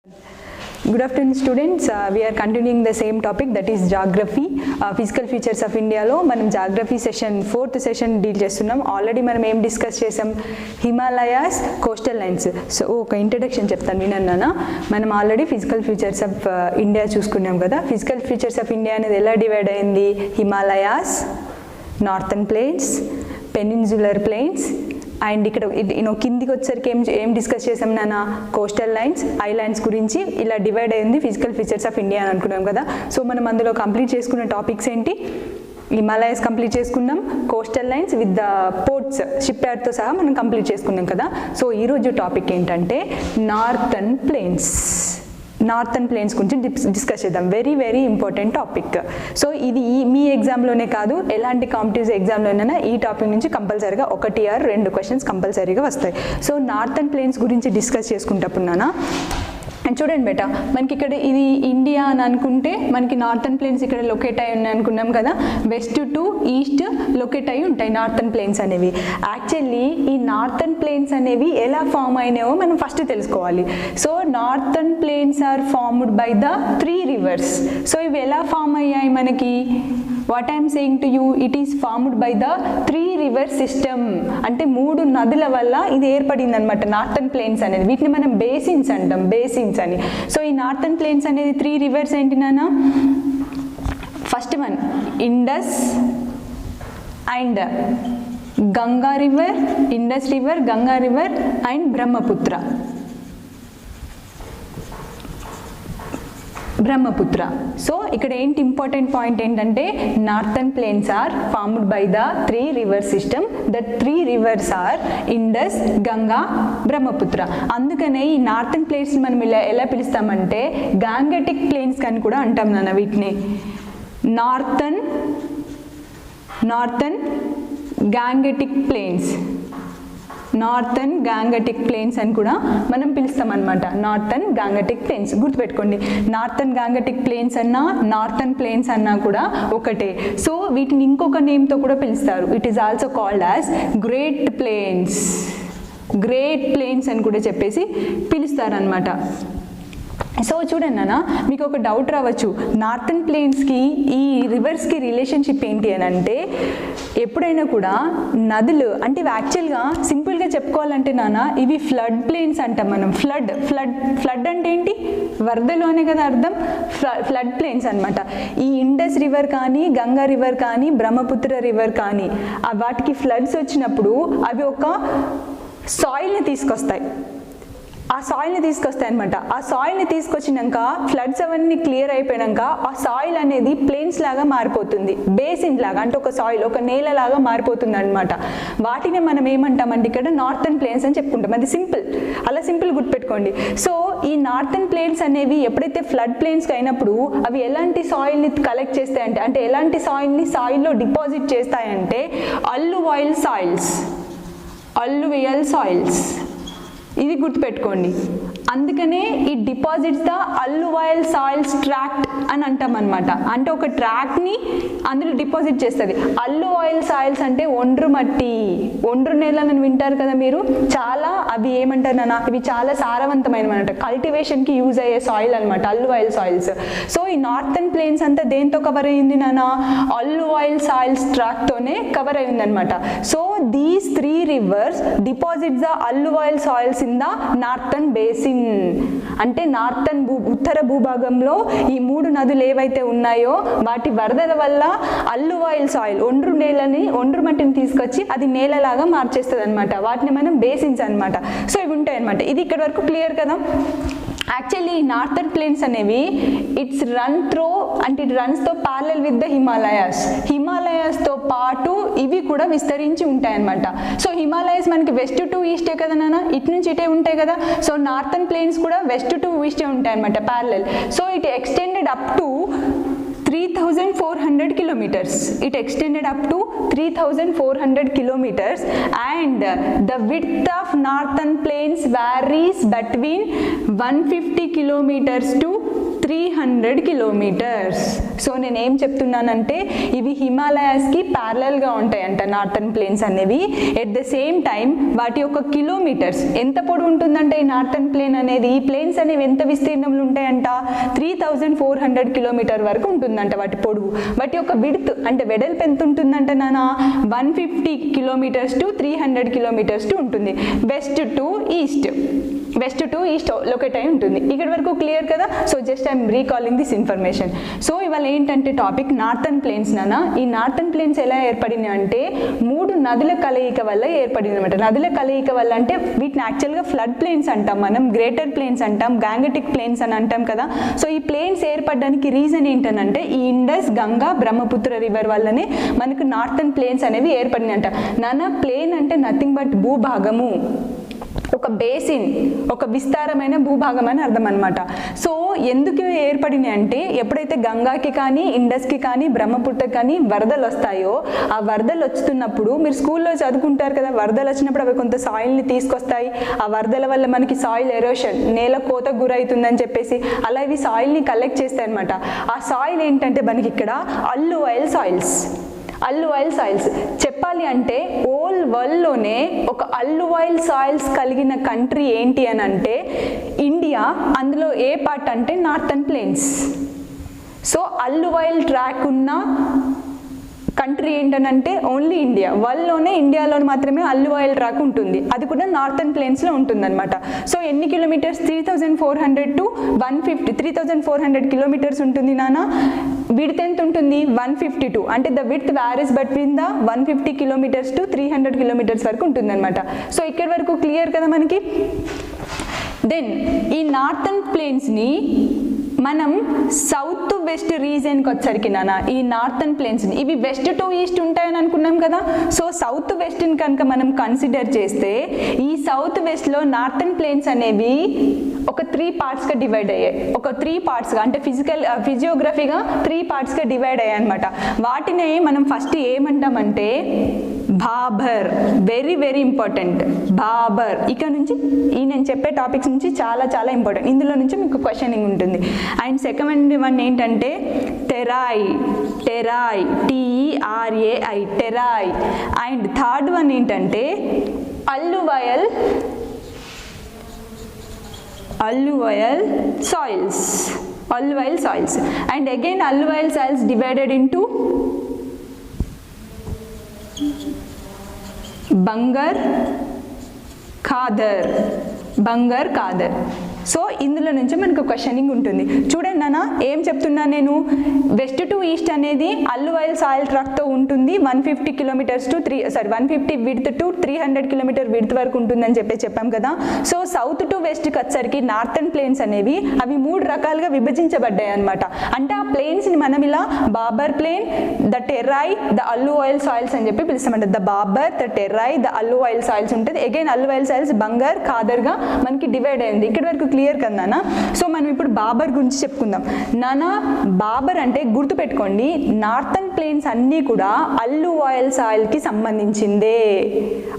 Good afternoon students, we are continuing the same topic, that is geography, physical features of India lo manam geography session 4th session deal chestunnam. Already manam em discuss chesam Himalayas, coastal lines. So oka introduction cheptanu vinannana. Manam already physical features of India చూసుకున్నాం కదా. Physical features of India అనేది ఎలా divide అయింది? Himalayas, northern plains, peninsular plains, and ఇక్కడ కిందికి వచ్చేసరికి ఏం discuss చేసాం నాన్న, కోస్టల్ లైన్స్, ఐలాండ్స్ గురించి ఇలా డివైడ్ అయింది ఫిజికల్ ఫీచర్స్ ఆఫ్ ఇండియా అని అనుకున్నాం కదా. సో మనం అందులో కంప్లీట్ చేసుకున్న టాపిక్స్ ఏంటి? హిమాలయస్ కంప్లీట్ చేసుకున్నాం, coastal lines with the ports, ship యార్డ్తో సహా మనం కంప్లీట్ చేసుకున్నాం కదా. సో ఈరోజు టాపిక్ ఏంటంటే నార్థన్ ప్లేన్స్. నార్థన్ ప్లేన్స్ గురించి డిస్కస్ చేద్దాం. Very very important topic. So ఇది మీ ఎగ్జామ్లోనే కాదు, ఎలాంటి కాంపిటేటివ్ ఎగ్జామ్లోనైనా ఈ టాపిక్ నుంచి కంపల్సరీగా 1 or 2 క్వశ్చన్స్ కంపల్సరీగా వస్తాయి. సో నార్థన్ ప్లేన్స్ గురించి డిస్కస్ చేసుకుంటున్నానా. అండ్ చూడండి బేటా, మనకి ఇక్కడ ఇది ఇండియా అని అనుకుంటే మనకి నార్థన్ ప్లేన్స్ ఇక్కడ లొకేట్ అయి ఉన్నాయి అనుకున్నాం కదా. వెస్ట్ టు ఈస్ట్ లొకేట్ అయి ఉంటాయి నార్థన్ ప్లేన్స్ అనేవి. యాక్చువల్లీ ఈ నార్థన్ ప్లేన్స్ అనేవి ఎలా ఫామ్ అయినాయో మనం ఫస్ట్ తెలుసుకోవాలి. So northern plains are formed by the 3 rivers. So ఇవి ఎలా ఫామ్ అయ్యాయి మనకి? What I'm saying to you, it is formed by the 3 river system. అంటే 3 నదుల వల్ల ఇది ఏర్పడింది అనమాట నార్థన్ ప్లేన్స్ అనేది. వీటిని మనం బేసిన్స్ అంటాం, బేసిన్స్ అని. సో ఈ నార్థన్ ప్లేన్స్ అనేది 3 rivers ఏంటి నాన్న? First one Indus and Ganga river, Indus river, Ganga river and Brahmaputra. So ఇక్కడ ఏంటి ఇంపార్టెంట్ పాయింట్ ఏంటంటే northern plains are formed by the 3 river system. The 3 rivers are Indus, Ganga, Brahmaputra. అందుకనే ఈ నార్థన్ ప్లేన్స్ మనం ఎలా పిలుస్తామంటే గాంగటిక్ ప్లేన్స్ అని కూడా అంటాం నాన్న వీటిని. Northern Gangetic plains, northern Gangetic plains అని కూడా మనం పిలుస్తాం అనమాట. నార్థన్ గాంగటిక్ ప్లేన్స్ గుర్తుపెట్టుకోండి. నార్థన్ గాంగటిక్ ప్లేన్స్ అన్నా నార్థన్ ప్లేన్స్ అన్నా కూడా ఒకటే. సో వీటిని ఇంకొక నేమ్తో కూడా పిలుస్తారు. It is also called as great plains. Great plains అని కూడా చెప్పేసి పిలుస్తారనమాట. సో చూడండి అన్న, మీకు ఒక డౌట్ రావచ్చు, నార్థన్ ప్లేన్స్కి ఈ రివర్స్కి రిలేషన్షిప్ ఏంటి అని అంటే, ఎప్పుడైనా కూడా నదులు అంటే ఇవి యాక్చువల్గా సింపుల్గా చెప్పుకోవాలంటే నాన్న ఇవి ఫ్లడ్ ప్లేన్స్ అంటాం మనం. ఫ్లడ్ అంటే ఏంటి? వరదలు అనే కదా అర్థం. ఫ్లడ్ ప్లేన్స్ అనమాట. ఈ ఇండస్ రివర్ కానీ, గంగా రివర్ కానీ, బ్రహ్మపుత్ర రివర్ కానీ వాటికి ఫ్లడ్స్ వచ్చినప్పుడు అవి ఒక సాయిల్ని తీసుకొస్తాయి. ఆ సాయిల్ని తీసుకొస్తాయి అనమాట. ఆ సాయిల్ని తీసుకొచ్చినాక ఫ్లడ్స్ అవన్నీ క్లియర్ అయిపోయాక ఆ సాయిల్ అనేది ప్లేన్స్ లాగా మారిపోతుంది, బేసిన్ లాగా, అంటే ఒక సాయిల్, ఒక నేల లాగా మారిపోతుంది అనమాట. వాటిని మనం ఏమంటామంటే ఇక్కడ నార్థన్ ప్లేన్స్ అని చెప్పుకుంటాం. అది సింపుల్, అలా సింపుల్ గుర్తుపెట్టుకోండి. సో ఈ నార్థన్ ప్లేన్స్ అనేవి ఎప్పుడైతే ఫ్లడ్ ప్లేన్స్ అయినప్పుడు అవి ఎలాంటి సాయిల్ని కలెక్ట్ చేస్తాయంటే, అంటే ఎలాంటి సాయిల్ని సాయిల్లో డిపాజిట్ చేస్తాయంటే అల్లువియల్ సాయిల్స్. ఇది గుర్తుపెట్టుకోండి. అందుకనే ఈ deposits the alluvial soils tract అని అంటాం అనమాట. అంటే ఒక ట్రాక్ని అందులో డిపాజిట్ చేస్తుంది. అల్లువైల్ సాయిల్స్ అంటే ఒండ్రు మట్టి, ఒండ్రు నేలని వింటారు కదా మీరు. చాలా అవి ఏమంటారు నాన్న, ఇవి చాలా సారవంతమైన అనమాట, కల్టివేషన్కి యూజ్ అయ్యే సాయిల్ అనమాట అల్లువైల్ సాయిల్స్. సో ఈ నార్థన్ ప్లేన్స్ అంతా దేంతో కవర్ అయ్యింది నాన్న? అల్లువైల్ సాయిల్స్ ట్రాక్తోనే కవర్ అయ్యింది అనమాట. So these 3 rivers deposits the alluvial soils in the northern basin. అంటే నార్థన్ ఉత్తర భూభాగంలో ఈ 3 నదులు ఏవైతే ఉన్నాయో వాటి వరదల వల్ల అల్లువైల్ సాయిల్, ఒండ్రు మట్టిని తీసుకొచ్చి అది నేలలాగా మార్చేస్తుంది అనమాట. వాటిని మనం బేసిన్స్ అనమాట. సో ఇవి ఉంటాయి అనమాట. ఇది ఇక్కడ వరకు క్లియర్ కదా. యాక్చువల్లీ నార్థన్ ప్లేన్స్ అనేవి ఇట్స్ రన్స్ తో ప్యారలల్ విత్ ద హిమాలయాస్తో పాటు ఇవి కూడా విస్తరించి ఉంటాయి అనమాట. సో హిమాలయస్ మనకి వెస్ట్ టు ఈస్టే కదా నాన్న, ఇటు నుంచి ఇటే ఉంటాయి కదా. సో నార్థన్ ప్లేన్స్ కూడా వెస్ట్ టు ఈస్టే ఉంటాయి అనమాట, parallel. So it extended up to 3,400 kilometers. It extended up to 3,400 kilometers and the width of northern plains varies between 150 kilometers to 300 kilometers. So నేను ఏం చెప్తున్నానంటే ఇవి హిమాలయాస్కి ప్యారలల్గా ఉంటాయంట నార్థన్ ప్లేన్స్ అనేవి. ఎట్ ద సేమ్ టైం వాటి యొక్క కిలోమీటర్స్ ఎంత పొడవు ఉంటుందంటే ఈ నార్థన్ ప్లేన్ అనేది, ఈ ప్లేన్స్ అనేవి ఎంత విస్తీర్ణంలో ఉంటాయంట 3400 కిలోమీటర్ వరకు ఉంటుందంట వాటి పొడవు. వాటి యొక్క విడ్త్ అంటే వెడల్పు ఎంత ఉంటుందంట నాన్న 150 కిలోమీటర్స్ టు 300 కిలోమీటర్స్ టు ఉంటుంది. వెస్ట్ టు ఈస్ట్ లొకేట్ అయి ఉంటుంది. ఇక్కడ వరకు క్లియర్ కదా. So just I'm recalling this information. So ఇవాళ ఏంటంటే టాపిక్ నార్థన్ ప్లేన్స్ నాన్న. ఈ నార్థన్ ప్లేన్స్ ఎలా ఏర్పడినాయి అంటే 3 నదుల కలయిక వల్ల ఏర్పడింది అనమాట. నదుల కలయిక వల్ల అంటే వీటిని యాక్చువల్గా ఫ్లడ్ ప్లేన్స్ అంటాం మనం, గ్రేటర్ ప్లేన్స్ అంటాం, గాంగటిక్ ప్లేన్స్ అని అంటాం కదా. సో ఈ ప్లేన్స్ ఏర్పడడానికి రీజన్ ఏంటనంటే ఈ ఇండస్, గంగా, బ్రహ్మపుత్ర రివర్ వల్లనే మనకు నార్థన్ ప్లేన్స్ అనేవి ఏర్పడినాయంట. నాన్న ప్లేన్ అంటే నథింగ్ బట్ భూభాగము, ఒక బేసిన్, ఒక విస్తారమైన భూభాగం అని అర్థం అనమాట. సో ఎందుకు ఏర్పడినాయి అంటే ఎప్పుడైతే గంగాకి కానీ, ఇండస్కి కానీ, బ్రహ్మపుత్రకి కానీ వరదలు వస్తాయో, ఆ వరదలు వస్తున్నప్పుడు మీరు స్కూల్లో చదువుకుంటారు కదా, వరదలు వచ్చినప్పుడు అవి కొంత సాయిల్ని తీసుకొస్తాయి. ఆ వరదల వల్ల మనకి సాయిల్ ఎరోషన్, నేల కోతకు గురవుతుందని చెప్పేసి అలా ఇవి సాయిల్ని కలెక్ట్ చేస్తాయి అనమాట. ఆ సాయిల్ ఏంటంటే మనకి ఇక్కడ అల్లువైల్ సాయిల్స్ చెప్పాలి అంటే ఓల్ వరల్డ్లోనే ఒక అల్లువైల్ సాయిల్స్ కలిగిన కంట్రీ ఏంటి అని అంటే ఇండియా. అందులో ఏ పార్ట్ అంటే నార్థన్ ప్లేన్స్. సో అల్లువైల్ ట్రాక్ ఉన్న కంట్రీ ఏంటనంటే ఓన్లీ ఇండియా. వరల్డ్లోనే ఇండియాలో మాత్రమే అల్లువైల్ ట్రాక్ ఉంటుంది, అది కూడా నార్థన్ ప్లేన్స్లో ఉంటుందన్నమాట. సో ఎన్ని కిలోమీటర్స్ 3400 to 150, 3400 కిలోమీటర్స్ ఉంటుంది నాన్న. విడ్త్ ఎంత ఉంటుంది 152, అంటే the width varies between the 150 kilometres to 300 kilometres వరకు ఉంటుంది అనమాట. సో ఇక్కడ వరకు క్లియర్ కదా మనకి. దెన్ ఈ నార్థన్ ప్లేన్స్ని మనం సౌత్ వెస్ట్ రీజియన్కి వచ్చరికి నాన్న ఈ నార్థన్ ప్లేన్స్ని, ఇవి వెస్ట్ టు ఈస్ట్ ఉంటాయని అనుకున్నాం కదా. సో సౌత్ వెస్ట్ని కనుక మనం కన్సిడర్ చేస్తే ఈ సౌత్ వెస్ట్లో నార్థన్ ప్లేన్స్ అనేవి ఒక 3 పార్ట్స్గా డివైడ్ అయ్యాయి. ఒక 3 పార్ట్స్గా అంటే ఫిజియోగ్రఫీగా 3 పార్ట్స్గా డివైడ్ అయ్యాయి అనమాట. వాటిని మనం ఫస్ట్ ఏమంటామంటే Bhabar. Very very important Bhabar. ఇక్కడ నుంచి ఈ నేను చెప్పే టాపిక్స్ నుంచి చాలా చాలా ఇంపార్టెంట్, ఇందులో నుంచి మీకు క్వశ్చనింగ్ ఉంటుంది. అండ్ సెకండ్ వన్ ఏంటంటే Terai, TERAI Terai. And third one ఏంటంటే alluvial soils. And again alluvial soils divided into Bangar Khadar. So ఇందులో నుంచి మనకు క్వశ్చనింగ్ ఉంటుంది. చూడండి నాన్న ఏం చెప్తున్నాను నేను, వెస్ట్ టు ఈస్ట్ అనేది అల్లువైల్ సాయిల్ ట్రాక్తో ఉంటుంది. 150 kilometres to 150 width to 300 kilometre width వరకు ఉంటుందని చెప్పాం కదా. సో సౌత్ టు వెస్ట్కి వచ్చరికి నార్థన్ ప్లేన్స్ అనేవి అవి 3 రకాలుగా విభజించబడ్డాయి అనమాట. అంటే ఆ ప్లేన్స్ని మనం ఇలా Bhabar plain, the Terai, the alluvial soils అని చెప్పి పిలుస్తామంట. The Bhabar, the Terai, the alluvial soils ఉంటుంది. అగైన్ అల్లువైల్ సాయిల్స్ బంగర్ ఖాదర్గా మనకి డివైడ్ అయింది. ఇక్కడ వరకు క్లియర్ కదా నాన్న. సో మనం ఇప్పుడు బాబర్ గురించి చెప్పుకుందాం నాన్న. బాబర్ అంటే గుర్తుపెట్టుకోండి, నార్థన్ ప్లేన్స్ అన్నీ కూడా అల్లువైల్ సాయిల్కి సంబంధించిందే.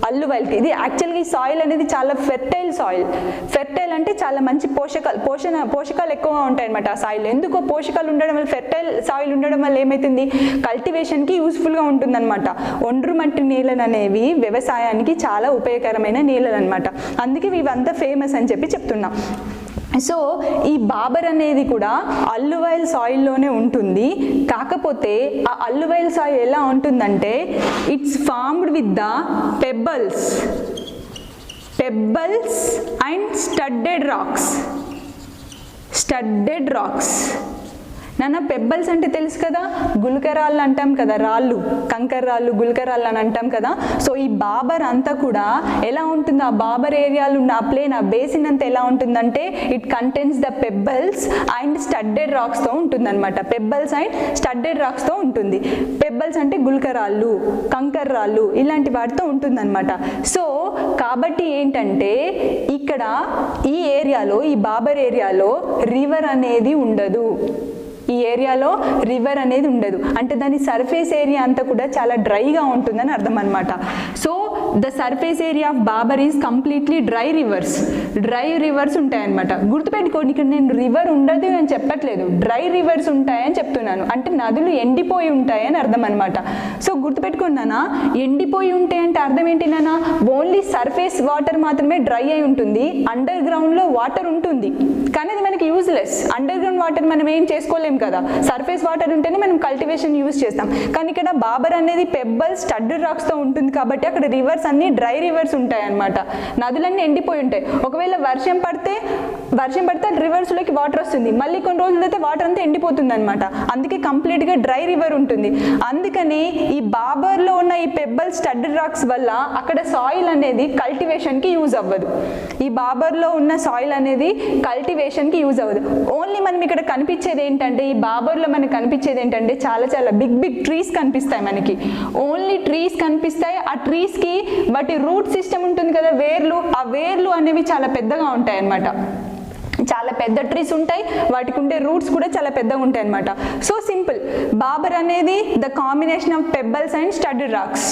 అల్లువైల్కి ఇది యాక్చువల్గా ఈ సాయిల్ అనేది చాలా ఫెర్టైల్ సాయిల్. ఫెర్టైల్ అంటే చాలా మంచి పోషకాలు ఎక్కువగా ఉంటాయి అనమాట ఆ సాయిల్. ఎందుకో పోషకాలు ఉండడం వల్ల, ఫెర్టైల్ సాయిల్ ఉండడం వల్ల ఏమవుతుంది, కల్టివేషన్కి యూస్ఫుల్గా ఉంటుందన్నమాట. ఒండ్రు మట్టి నేలలు అనేవి వ్యవసాయానికి చాలా ఉపయోగకరమైన నేలలు అనమాట. అందుకే ఇవంతా ఫేమస్ అని చెప్పి చెప్తున్నాం. సో ఈ బాబర్ అనేది కూడా అల్లువైల్ సాయిల్లోనే ఉంటుంది. కాకపోతే ఆ అల్లువైల్ సాయిల్ ఎలా ఉంటుందంటే it's formed with the pebbles and studded rocks. నాన్న పెబ్బల్స్ అంటే తెలుసు కదా, గుల్కరాళ్ళు అంటాం కదా, రాళ్ళు, కంకర రాళ్ళు, గుల్కరాళ్ళు అని అంటాం కదా. సో ఈ బాబర్ అంతా కూడా ఎలా ఉంటుంది, ఆ బాబర్ ఏరియాలో ఉన్న ఆ ప్లేన్, ఆ బేసిన్ అంతా ఎలా ఉంటుందంటే it contains the pebbles and studded రాక్స్తో ఉంటుంది అనమాట. పెబ్బల్స్ అండ్ స్టడ్డెడ్ రాక్స్తో ఉంటుంది. పెబ్బల్స్ అంటే గుల్కరాళ్ళు, కంకర రాళ్ళు ఇలాంటి వాటితో ఉంటుంది అనమాట. సో కాబట్టి ఏంటంటే ఇక్కడ ఈ ఏరియాలో, ఈ బాబర్ ఏరియాలో రివర్ అనేది ఉండదు. ఈ ఏరియాలో రివర్ అనేది ఉండదు. అంటే దాని సర్ఫేస్ ఏరియా అంతా కూడా చాలా డ్రైగా ఉంటుందని అర్థం అనమాట. So the surface area of Bhabar is completely dry rivers ఉంటాయన్నమాట. గుర్తుపెట్టుకోండి, ఇక్కడ నేను రివర్ ఉండదు అని చెప్పట్లేదు, డ్రై రివర్స్ ఉంటాయని చెప్తున్నాను. అంటే నదులు ఎండిపోయి ఉంటాయని అర్థం అనమాట. సో గుర్తుపెట్టుకున్నానా, ఎండిపోయి ఉంటాయి అంటే అర్థం ఏంటి నాన్న, ఓన్లీ సర్ఫేస్ వాటర్ మాత్రమే డ్రై అయి ఉంటుంది, అండర్ గ్రౌండ్లో వాటర్ ఉంటుంది కానీ అది మనకి యూజ్లెస్. అండర్ గ్రౌండ్ వాటర్ మనం ఏం చేసుకోలేము కదా, సర్ఫేస్ వాటర్ ఉంటేనే మనం కల్టివేషన్ యూజ్ చేస్తాం. కానీ ఇక్కడ బాబర్ అనేది పెబ్బల్స్ స్టడ్డ్ రాక్స్తో ఉంటుంది కాబట్టి అక్కడ రివర్స్ అన్ని డ్రై రివర్స్ ఉంటాయి అన్నమాట. నదులన్నీ ఎండిపోయి ఉంటాయి. ఒకవేళ వర్షం పడితే రివర్స్లోకి వాటర్ వస్తుంది, మళ్ళీ కొన్ని రోజులు అయితే వాటర్ అంతా ఎండిపోతుంది అనమాట. అందుకే కంప్లీట్గా డ్రై రివర్ ఉంటుంది. అందుకని ఈ బాబర్లో ఉన్న ఈ పెబ్బల్ స్టడ్ రాక్స్ వల్ల అక్కడ సాయిల్ అనేది కల్టివేషన్కి యూజ్ అవ్వదు. ఈ బాబర్లో ఉన్న సాయిల్ అనేది కల్టివేషన్కి యూజ్ అవ్వదు. ఓన్లీ మనం ఇక్కడ కనిపించేది ఏంటంటే, ఈ బాబర్లో మనకు కనిపించేది ఏంటంటే చాలా బిగ్ ట్రీస్ కనిపిస్తాయి మనకి. ఓన్లీ ట్రీస్ కనిపిస్తాయి. ఆ ట్రీస్కి వాటి రూట్ సిస్టమ్ ఉంటుంది కదా, ఆ వేర్లు అనేవి చాలా పెద్దగా ఉంటాయి అన్నమాట. చాలా పెద్ద ట్రీస్ ఉంటాయి, వాటికి ఉండే రూట్స్ కూడా చాలా పెద్దగా ఉంటాయి అన్నమాట. సో సింపుల్, బాబర్ అనేది the combination of pebbles and stud rocks.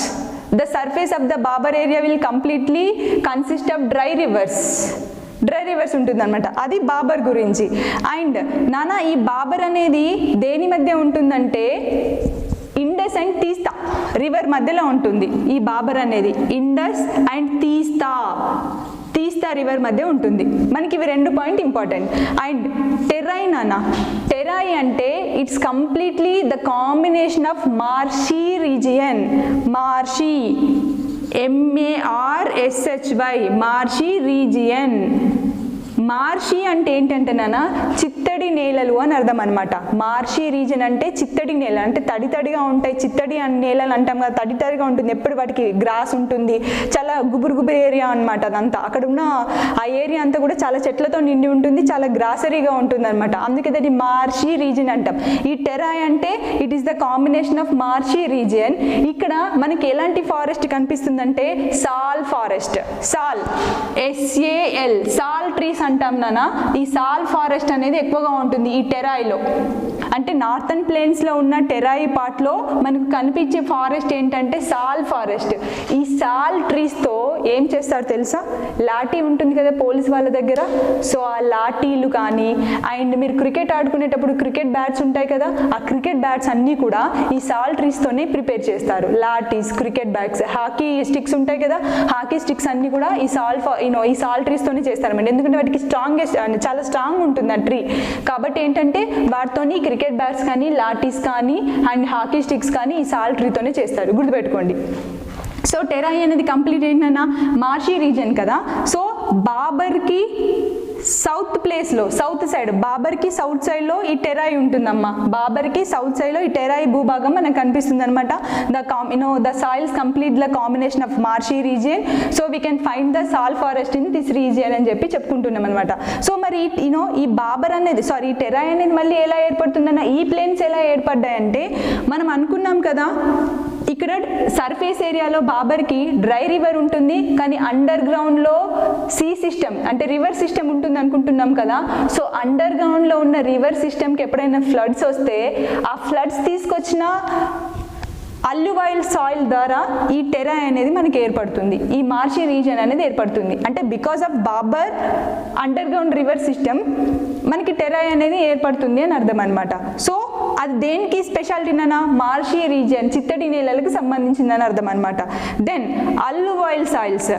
The surface of the Babar area will completely consist of dry rivers ఉంటుంది అనమాట. అది బాబర్ గురించి. అండ్ నానా, ఈ బాబర్ అనేది దేని మధ్య ఉంటుందంటే ఇండస్ అండ్ తీస్తా రివర్ మధ్యలో ఉంటుంది. ఈ బాబర్ అనేది ఇండస్ అండ్ తీస్తా రివర్ మధ్య ఉంటుంది. మనకి ఇవి 2 పాయింట్ ఇంపార్టెంట్. అండ్ టెరాయి నానా, టెరాయి అంటే it's completely the combination of marshy region. MARSHY marshy region. Marshy అంటే ఏంటంటే నాన్న, చిత్తడి నేలలు అని అర్థం అనమాట. మార్షీ రీజన్ అంటే చిత్తడి నేల, అంటే తడిగా ఉంటాయి. చిత్తడి నేలలు అంటాం కదా, తడిగా ఉంటుంది, ఎప్పుడు వాటికి గ్రాస్ ఉంటుంది, చాలా గుబురు ఏరియా అనమాట. అదంతా అక్కడ ఉన్న ఆ ఏరియా అంతా కూడా చాలా చెట్లతో నిండి ఉంటుంది, చాలా గ్రాసరీగా ఉంటుంది అనమాట. అందుకే దాన్ని మార్షీ రీజన్ అంటాం. ఈ టెరాయ్ అంటే it is the combination of marshy region. ఇక్కడ మనకి ఎలాంటి ఫారెస్ట్ కనిపిస్తుందంటే సాల్ ఫారెస్ట్. SAL సాల్ ట్రీస్ అంటాం నాన్న. ఈ సాల్ ఫారెస్ట్ అనేది ఎక్కువగా ఉంటుంది ఈ టెరాయిలో. అంటే నార్థన్ ప్లేన్స్లో ఉన్న టెరాయి పార్ట్లో మనకు కనిపించే ఫారెస్ట్ ఏంటంటే సాల్ ఫారెస్ట్. ఈ సాల్ ట్రీస్తో ఏం చేస్తారు తెలుసా, లాఠీ ఉంటుంది కదా పోలీస్ వాళ్ళ దగ్గర, సో ఆ లాఠీలు కానీ, అండ్ మీరు క్రికెట్ ఆడుకునేటప్పుడు క్రికెట్ బ్యాట్స్ ఉంటాయి కదా, ఆ క్రికెట్ బ్యాట్స్ అన్నీ కూడా ఈ సాల్ ట్రీస్తోనే ప్రిపేర్ చేస్తారు. Lathis, cricket bats, hockey sticks ఉంటాయి కదా, హాకీ స్టిక్స్ అన్నీ కూడా ఈ సాల్ ట్రీస్తోనే చేస్తారన్నమాట. ఎందుకంటే వాటికి చాలా స్ట్రాంగ్ ఉంటుంది ఆ ట్రీ. కాబట్టి ఏంటంటే వాటితోని క్రికెట్ బ్యాట్స్ కానీ, లాఠీస్ కానీ, అండ్ హాకీ స్టిక్స్ కానీ ఈ సాల్ ట్రీతోనే చేస్తారు, గుర్తుపెట్టుకోండి. సో టెరాయి అనేది కంప్లీట్ ఏంటన్నా మార్షీ రీజన్ కదా. సో బాబర్కి సౌత్ ప్లేస్లో, సౌత్ సైడ్, బాబర్కి సౌత్ సైడ్లో ఈ టెరాయి ఉంటుందమ్మా. బాబర్కి సౌత్ సైడ్లో ఈ టెరాయి భూభాగం మనకు కనిపిస్తుంది అనమాట. The soils complete the combination of marshy region. So we can find the సాల్ ఫారెస్ట్ ఇన్ దిస్ రీజియన్ అని చెప్పి చెప్పుకుంటున్నాం అనమాట. సో మరి ఈ బాబర్ అనేది ఈ టెరాయి అనేది మళ్ళీ ఎలా ఏర్పడుతుందన్న, ఈ ప్లేన్స్ ఎలా ఏర్పడ్డాయంటే మనం అనుకున్నాం కదా, ఇక్కడ సర్ఫేస్ ఏరియాలో బాబర్కి డ్రై రివర్ ఉంటుంది, కానీ అండర్ గ్రౌండ్లో సీ సిస్టమ్ అంటే రివర్ సిస్టమ్ ఉంటుంది అనుకుంటున్నాం కదా. సో అండర్ గ్రౌండ్లో ఉన్న రివర్ సిస్టమ్కి ఎప్పుడైనా ఫ్లడ్స్ వస్తే ఆ ఫ్లడ్స్ తీసుకొచ్చిన అల్లువైల్ సాయిల్ ద్వారా ఈ టెరాయి అనేది మనకి ఏర్పడుతుంది, ఈ మార్షీ రీజన్ అనేది ఏర్పడుతుంది. అంటే because of Bhabar underground river system మనకి టెరాయి అనేది ఏర్పడుతుంది అని అర్థం అనమాట. సో అది దేనికి స్పెషాలిటీనా, మార్షీ రీజియన్, చిత్తడి నేలలకు సంబంధించిందని అర్థం అనమాట. Then alluvial soils.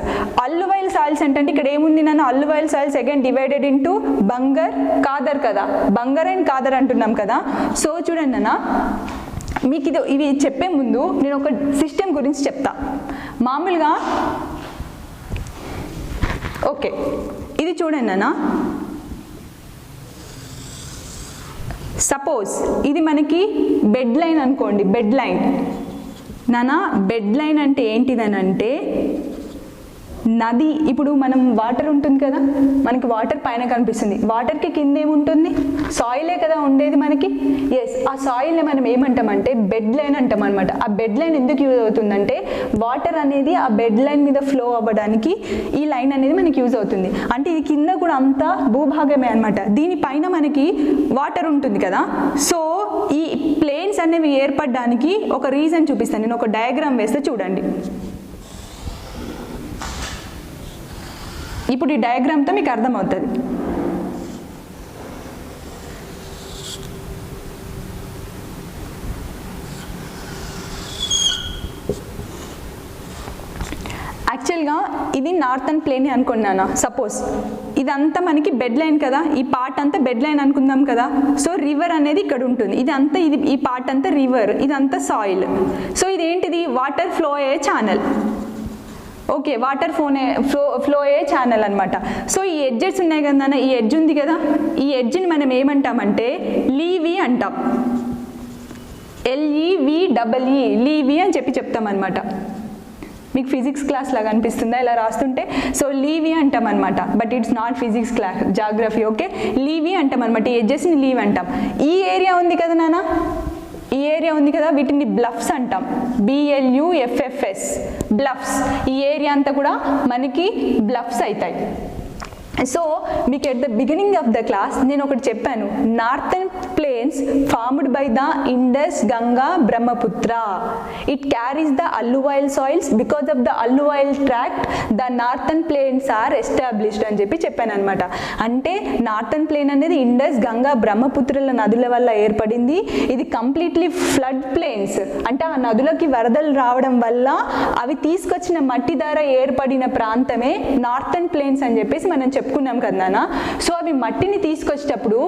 Alluvial soils అంటే ఇక్కడ ఏముంది నాన్న, alluvial soils again divided into Bangar, Khadar కదా, బంగర్ అండ్ కాదర్ అంటున్నాం కదా. సో చూడండి నాన్న, మీకు ఇవి చెప్పే ముందు నేను ఒక సిస్టమ్ గురించి చెప్తా. మామూలుగా ఓకే, ఇది చూడండి అన్న, సపోజ్ ఇది మనకి బెడ్ లైన్ అనుకోండి. బెడ్ లైన్ నానా, బెడ్ లైన్ అంటే ఏంటిదనంటే నది. ఇప్పుడు మనం వాటర్ ఉంటుంది కదా, మనకి వాటర్ పైన కనిపిస్తుంది, వాటర్కి కింద ఏముంటుంది, సాయిలే కదా ఉండేది మనకి. ఎస్, ఆ సాయిల్ని మనం ఏమంటామంటే బెడ్ లైన్ అంటాం అనమాట. ఆ బెడ్ లైన్ ఎందుకు యూజ్ అవుతుందంటే వాటర్ అనేది ఆ బెడ్ లైన్ మీద ఫ్లో అవ్వడానికి ఈ లైన్ అనేది మనకి యూజ్ అవుతుంది. అంటే ఇది కింద కూడా అంతా భూభాగమే అనమాట. దీనిపైన మనకి వాటర్ ఉంటుంది కదా. సో ఈ ప్లేన్స్ అనేవి ఏర్పడడానికి ఒక రీజన్ చూపిస్తాను నేను. ఒక డయాగ్రామ్ వేస్తే చూడండి. ఇప్పుడు ఈ డయాగ్రామ్తో మీకు అర్థమవుతుంది. యాక్చువల్గా ఇది నార్థన్ ప్లేన్ అనుకున్నాను. సపోజ్ ఇదంతా మనకి బెడ్ లైన్ కదా, ఈ పార్ట్ అంతా బెడ్ లైన్ అనుకుందాం కదా. సో రివర్ అనేది ఇక్కడ ఉంటుంది, ఇదంతా ఈ పార్ట్ అంతా రివర్, ఇదంతా సాయిల్. సో ఇదేంటిది వాటర్ ఫ్లో అయ్యే ఛానల్. ఓకే, వాటర్ ఫ్లో అయ్యే ఛానల్ అనమాట. సో ఈ ఎడ్జెస్ ఉన్నాయి కదా, ఈ ఎడ్జ్ ఉంది కదా, ఈ ఎడ్జ్ని మనం ఏమంటామంటే లీవీ అంటాం. LEVEE లీవీ అని చెప్తాం అనమాట. మీకు ఫిజిక్స్ క్లాస్ లాగా అనిపిస్తుందా ఇలా రాస్తుంటే? సో లీవీ అంటాం అనమాట, but it's not physics class, geography. Okay, levee అంటాం అనమాట, ఈ ఎడ్జెస్ని లీవ్ అంటాం. ఈ ఏరియా ఉంది కదా నాన్న, ఈ ఏరియా ఉంది కదా, వీటిని బ్లఫ్స్ అంటాం. BLUFFS bluffs. ఈ ఏరియా అంతా కూడా మనకి బ్లఫ్స్ అవుతాయి. సో మీకు at the beginning of the class నేను ఒకటి చెప్పాను, northern plains formed by the Indus, Ganga, Brahmaputra. It carries the alluvial soils. Because of the alluvial tract the northern plains are established అని చెప్పాను అనమాట. అంటే నార్థన్ ప్లేన్ అనేది ఇండస్, గంగా, బ్రహ్మపుత్రుల నదుల వల్ల ఏర్పడింది. ఇది కంప్లీట్లీ ఫ్లడ్ ప్లేన్స్, అంటే ఆ నదులకి వరదలు రావడం వల్ల అవి తీసుకొచ్చిన మట్టి ద్వారా ఏర్పడిన ప్రాంతమే నార్థన్ ప్లేన్స్ అని చెప్పేసి మనం చెప్పుకున్నాం కదా నాన్న. సో అవి మట్టిని తీసుకొచ్చేటప్పుడు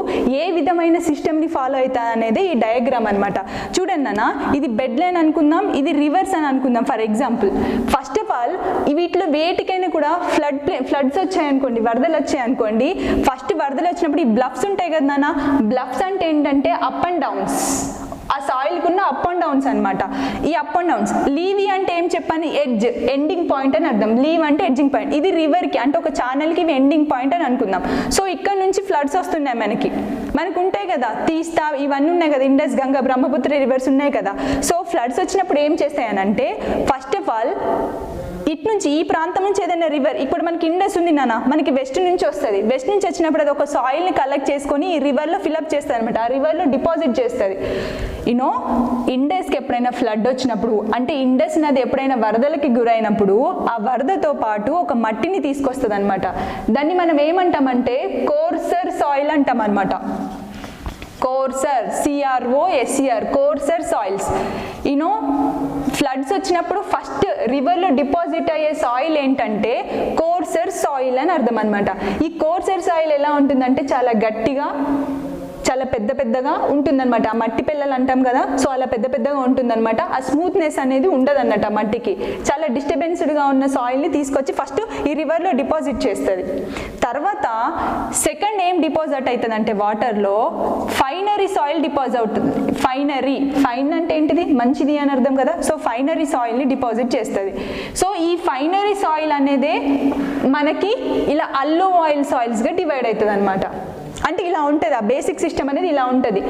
ఏ విధమైన సిస్టమ్ని ఫాలో అవుతాయి అనేది ఈ డయాగ్రామ్ అనమాట. చూడండి నాన్న, ఇది బెడ్ లైన్ అనుకుందాం, ఇది రివర్స్ అని అనుకుందాం for example. First of all వీటిలో వేటికైనా కూడా ఫ్లడ్స్ వచ్చాయనుకోండి, వరదలు వచ్చాయనుకోండి, ఫస్ట్ వరదలు వచ్చినప్పుడు ఈ బ్లఫ్స్ ఉంటాయి కదా నాన్న. బ్లఫ్స్ అంటే ఏంటంటే అప్ అండ్ డౌన్స్, ఆ సాయిల్కి ఉన్న అప్ అండ్ డౌన్స్ అనమాట. ఈ అప్ అండ్ డౌన్స్. లీవీ అంటే ఏం చెప్పాను, ఎడ్జ్, ఎండింగ్ పాయింట్ అని అర్థం. లీవ్ అంటే ఎడ్జింగ్ పాయింట్. ఇది రివర్కి అంటే ఒక ఛానల్కి ఎండింగ్ పాయింట్ అని అనుకుందాం. సో ఇక్కడ నుంచి ఫ్లడ్స్ వస్తున్నాయి మనకు ఉంటాయి కదా, తీస్తా ఇవన్నీ ఉన్నాయి కదా, ఇండస్, గంగా, బ్రహ్మపుత్ర రివర్స్ ఉన్నాయి కదా. సో ఫ్లడ్స్ వచ్చినప్పుడు ఏం చేస్తాయనంటే ఫస్ట్ ఆఫ్ ఆల్ ఇటు నుంచి ఈ ప్రాంతం నుంచి ఏదైనా రివర్, ఇప్పుడు మనకి ఇండస్ ఉంది నాన్న, మనకి వెస్ట్ నుంచి వస్తుంది. వెస్ట్ నుంచి వచ్చినప్పుడు అది ఒక సాయిల్ని కలెక్ట్ చేసుకొని ఈ రివర్లో ఫిల్అప్ చేస్తుంది అనమాట, ఆ రివర్లో డిపాజిట్ చేస్తుంది. యూనో ఇండస్కి ఎప్పుడైనా ఫ్లడ్ వచ్చినప్పుడు, అంటే ఇండస్ నది ఎప్పుడైనా వరదలకి గురైనప్పుడు ఆ వరదతో పాటు ఒక మట్టిని తీసుకొస్తుంది అనమాట. దాన్ని మనం ఏమంటామంటే కోర్సర్ సాయిల్ అంటాం అనమాట. Coarser, CROSER, coarser soils. You know floods వచ్చినప్పుడు ఫస్ట్ రివర్లో డిపాజిట్ అయ్యే సాయిల్ ఏంటంటే కోర్సర్ సాయిల్ అని అర్థం అనమాట. ఈ కోర్సర్ సాయిల్ ఎలా ఉంటుందంటే చాలా గట్టిగా, చాలా పెద్దగా ఉంటుందన్నమాట. ఆ మట్టి పిల్లలు అంటాం కదా, సో అలా పెద్దగా ఉంటుందన్నమాట. ఆ స్మూత్నెస్ అనేది ఉండదు అన్నట్టు ఆ మట్టికి. చాలా డిస్టర్బెన్స్డ్గా ఉన్న సాయిల్ని తీసుకొచ్చి ఫస్ట్ ఈ రివర్లో డిపాజిట్ చేస్తుంది. తర్వాత సెకండ్ ఏం డిపాజిట్ అవుతుంది అంటే వాటర్లో ఫైనరీ సాయిల్ డిపాజిట్ అవుతుంది. ఫైన్ అంటే ఏంటిది, మంచిది అని అర్థం కదా. సో ఫైనరీ సాయిల్ని డిపాజిట్ చేస్తుంది. సో ఈ ఫైనరీ సాయిల్ అనేదే మనకి ఇలా అల్లువైల్ సాయిల్స్గా డివైడ్ అవుతుంది అనమాట. అంటే ఇలా ఉంటుంది, ఆ బేసిక్ సిస్టమ్ అనేది ఇలా ఉంటుంది.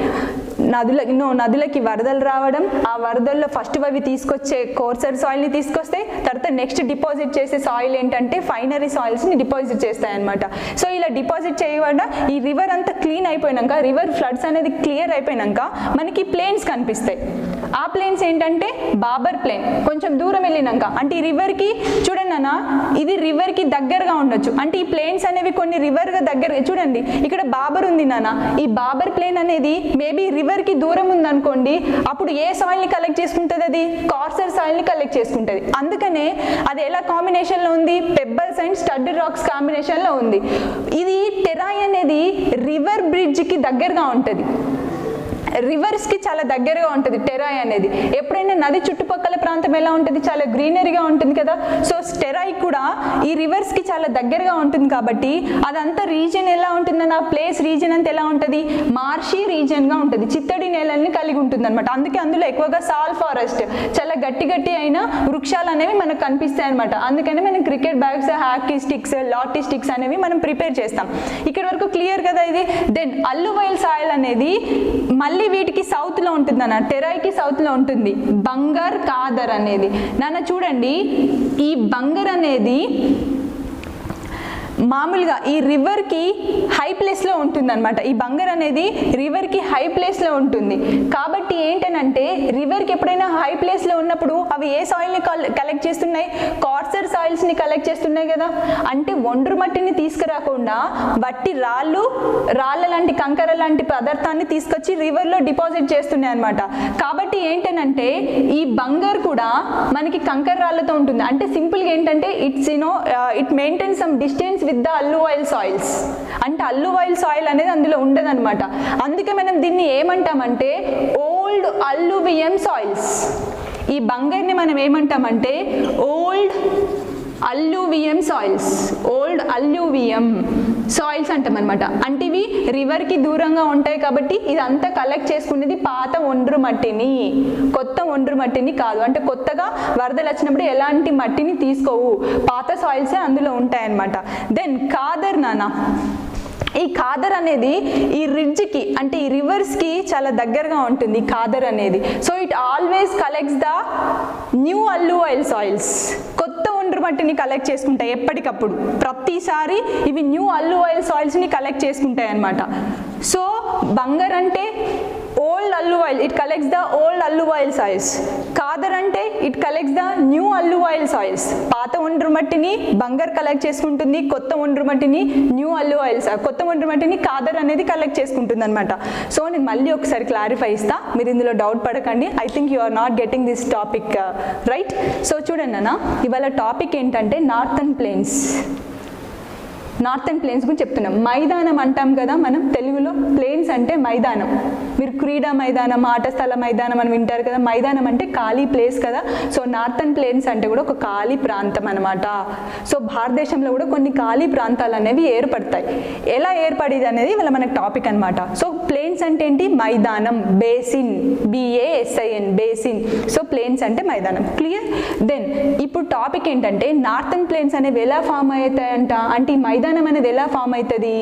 నదులకి వరదలు రావడం, ఆ వరదల్లో ఫస్ట్ అవి తీసుకొచ్చే కోర్సర్ సాయిల్ని తీసుకొస్తే, తర్వాత నెక్స్ట్ డిపాజిట్ చేసే సాయిల్ ఏంటంటే ఫైనరీ సాయిల్స్ని డిపాజిట్ చేస్తాయి అనమాట. సో ఇలా డిపాజిట్ చేయకుండా ఈ రివర్ అంతా క్లీన్ అయిపోయినాక, రివర్ ఫ్లడ్స్ అనేది క్లియర్ అయిపోయినాక మనకి ప్లేన్స్ కనిపిస్తాయి. ఆ ప్లేన్స్ ఏంటంటే బాబర్ ప్లేన్. కొంచెం దూరం వెళ్ళినాక, అంటే ఈ రివర్కి చూడండి అన్న, ఇది రివర్కి దగ్గరగా ఉండొచ్చు. అంటే ఈ ప్లేన్స్ అనేవి కొన్ని రివర్గా దగ్గర, చూడండి ఇక్కడ బాబర్ ఉంది నాన్న, ఈ బాబర్ ప్లేన్ అనేది మేబీ రివర్కి దూరం ఉందనుకోండి, అప్పుడు ఏ సాయిల్ని కలెక్ట్ చేసుకుంటుంది, అది కార్సర్ సాయిల్ని కలెక్ట్ చేసుకుంటుంది. అందుకనే అది ఎలా కాంబినేషన్లో ఉంది, పెబ్బల్స్ అండ్ స్టడ్డ్ రాక్స్ కాంబినేషన్లో ఉంది. ఇది టెరాయ్ అనేది రివర్ బ్రిడ్జ్కి దగ్గరగా ఉంటుంది, రివర్స్కి చాలా దగ్గరగా ఉంటుంది టెరాయ్ అనేది. ఎప్పుడైనా నది చుట్టుపక్కల ప్రాంతం ఎలా ఉంటుంది, చాలా గ్రీనరీగా ఉంటుంది కదా. సో టెరాయ్ కూడా ఈ రివర్స్కి చాలా దగ్గరగా ఉంటుంది కాబట్టి అదంతా రీజియన్ ఎలా ఉంటుందని, ఆ ప్లేస్ రీజియన్ అంతా ఎలా ఉంటుంది, మార్షీ రీజియన్గా ఉంటుంది, చిత్తడి నేలల్ని కలిగి ఉంటుంది అనమాట. అందుకే అందులో ఎక్కువగా సాల్ ఫారెస్ట్, చాలా గట్టి అయిన వృక్షాలు అనేవి మనకు కనిపిస్తాయి అనమాట. అందుకని మనం cricket bags, hockey sticks, lathi sticks అనేవి మనం ప్రిపేర్ చేస్తాం. ఇక్కడ వరకు క్లియర్ కదా ఇది. దెన్ అల్లువైల్ సాయిల్ అనేది మళ్ళీ వీటికి సౌత్లో ఉంటుంది అన్న, టెరాయ్కి సౌత్లో ఉంటుంది బంగర్ కాదర్ అనేది. నాన్న చూడండి, ఈ బంగర్ అనేది మామూలుగా ఈ రివర్కి హై ప్లేస్లో ఉంటుంది అనమాట. ఈ బంగర్ అనేది రివర్కి హై ప్లేస్లో ఉంటుంది. కాబట్టి ఏంటనంటే రివర్కి ఎప్పుడైనా హై ప్లేస్లో ఉన్నప్పుడు అవి ఏ సాయిల్ని కలెక్ట్ చేస్తున్నాయి? కార్సర్ సాయిల్స్ని కలెక్ట్ చేస్తున్నాయి కదా. అంటే ఒండ్రు మట్టిని తీసుకురాకుండా వట్టి రాళ్ళ లాంటి కంకర లాంటి పదార్థాన్ని తీసుకొచ్చి రివర్లో డిపాజిట్ చేస్తున్నాయి అనమాట. కాబట్టి ఏంటనంటే ఈ బంగర్ కూడా మనకి కంకర రాళ్ళతో ఉంటుంది. అంటే సింపుల్గా ఏంటంటే it maintain some distance with the alluvial soils. అంటే అల్లువైల్ సాయిల్ అనేది అందులో ఉండదన్నమాట. అందుకే మనం దీన్ని ఏమంటామంటే ఓల్డ్ అల్లువియం సాయిల్స్. ఈ బంగర్ని మనం ఏమంటామంటే ఓల్డ్ అల్లువియం సాయిల్స్, ఓల్డ్ అల్లువియం సాయిల్స్ అంటాం అనమాట. అంటే ఇవి రివర్కి దూరంగా ఉంటాయి కాబట్టి ఇదంతా కలెక్ట్ చేసుకునేది పాత ఒండ్రు మట్టిని, కొత్త ఒండ్రు మట్టిని కాదు. అంటే కొత్తగా వరదలు వచ్చినప్పుడు ఎలాంటి మట్టిని తీసుకోవు, పాత సాయిల్సే అందులో ఉంటాయన్నమాట. దెన్ కాదర్ నానా, ఈ ఖాదర్ అనేది ఈ రిడ్జ్కి అంటే ఈ రివర్స్కి చాలా దగ్గరగా ఉంటుంది ఈ ఖాదర్ అనేది. So it always collects the new alluvial soils. కొత్త ఒండ్రు మట్టిని కలెక్ట్ చేసుకుంటాయి ఎప్పటికప్పుడు. ప్రతిసారి ఇవి న్యూ అల్లువైల్ సాయిల్స్ని కలెక్ట్ చేసుకుంటాయి అన్నమాట. సో బంగర్ అంటే old alluvial, it collects the old alluvial soils. Khadar అంటే it collects the new alluvial soils. పాత ఒండ్రు మట్టిని బంగర్ కలెక్ట్ చేసుకుంటుంది, కొత్త ఒండ్రు మట్టిని న్యూ అల్లువైల్, కొత్త ఒండ్రు మట్టిని ఖాదర్ అనేది కలెక్ట్ చేసుకుంటుంది అనమాట. సో నేను మళ్ళీ ఒకసారి క్లారిఫై ఇస్తా, మీరు ఇందులో డౌట్ పడకండి. I think you are not getting this topic right. So చూడండి అన్న, ఇవాళ టాపిక్ ఏంటంటే నార్థన్ ప్లేన్స్. నార్థన్ ప్లేన్స్ గురించి చెప్తున్నాం. మైదానం అంటాం కదా మనం తెలుగులో. ప్లేన్స్ అంటే మైదానం. మీరు క్రీడా మైదానం, ఆట స్థల మైదానం అని వింటారు కదా. మైదానం అంటే ఖాళీ ప్లేస్ కదా. సో నార్థన్ ప్లేన్స్ అంటే కూడా ఒక ఖాళీ ప్రాంతం అనమాట. సో భారతదేశంలో కూడా కొన్ని ఖాళీ ప్రాంతాలు అనేవి ఏర్పడతాయి. ఎలా ఏర్పడేది అనేది ఇవాళ మనకు టాపిక్ అనమాట. సో ప్లేన్స్ అంటే ఏంటి? మైదానం, basin, BASIN, basin. So plains అంటే మైదానం. క్లియర్? దెన్ ఇప్పుడు టాపిక్ ఏంటంటే నార్థన్ ప్లేన్స్ అనేవి ఎలా ఫామ్ అవుతాయంట. అంటే ఈ మైదానం అనేది ఎలా ఫామ్ అవుతుంది?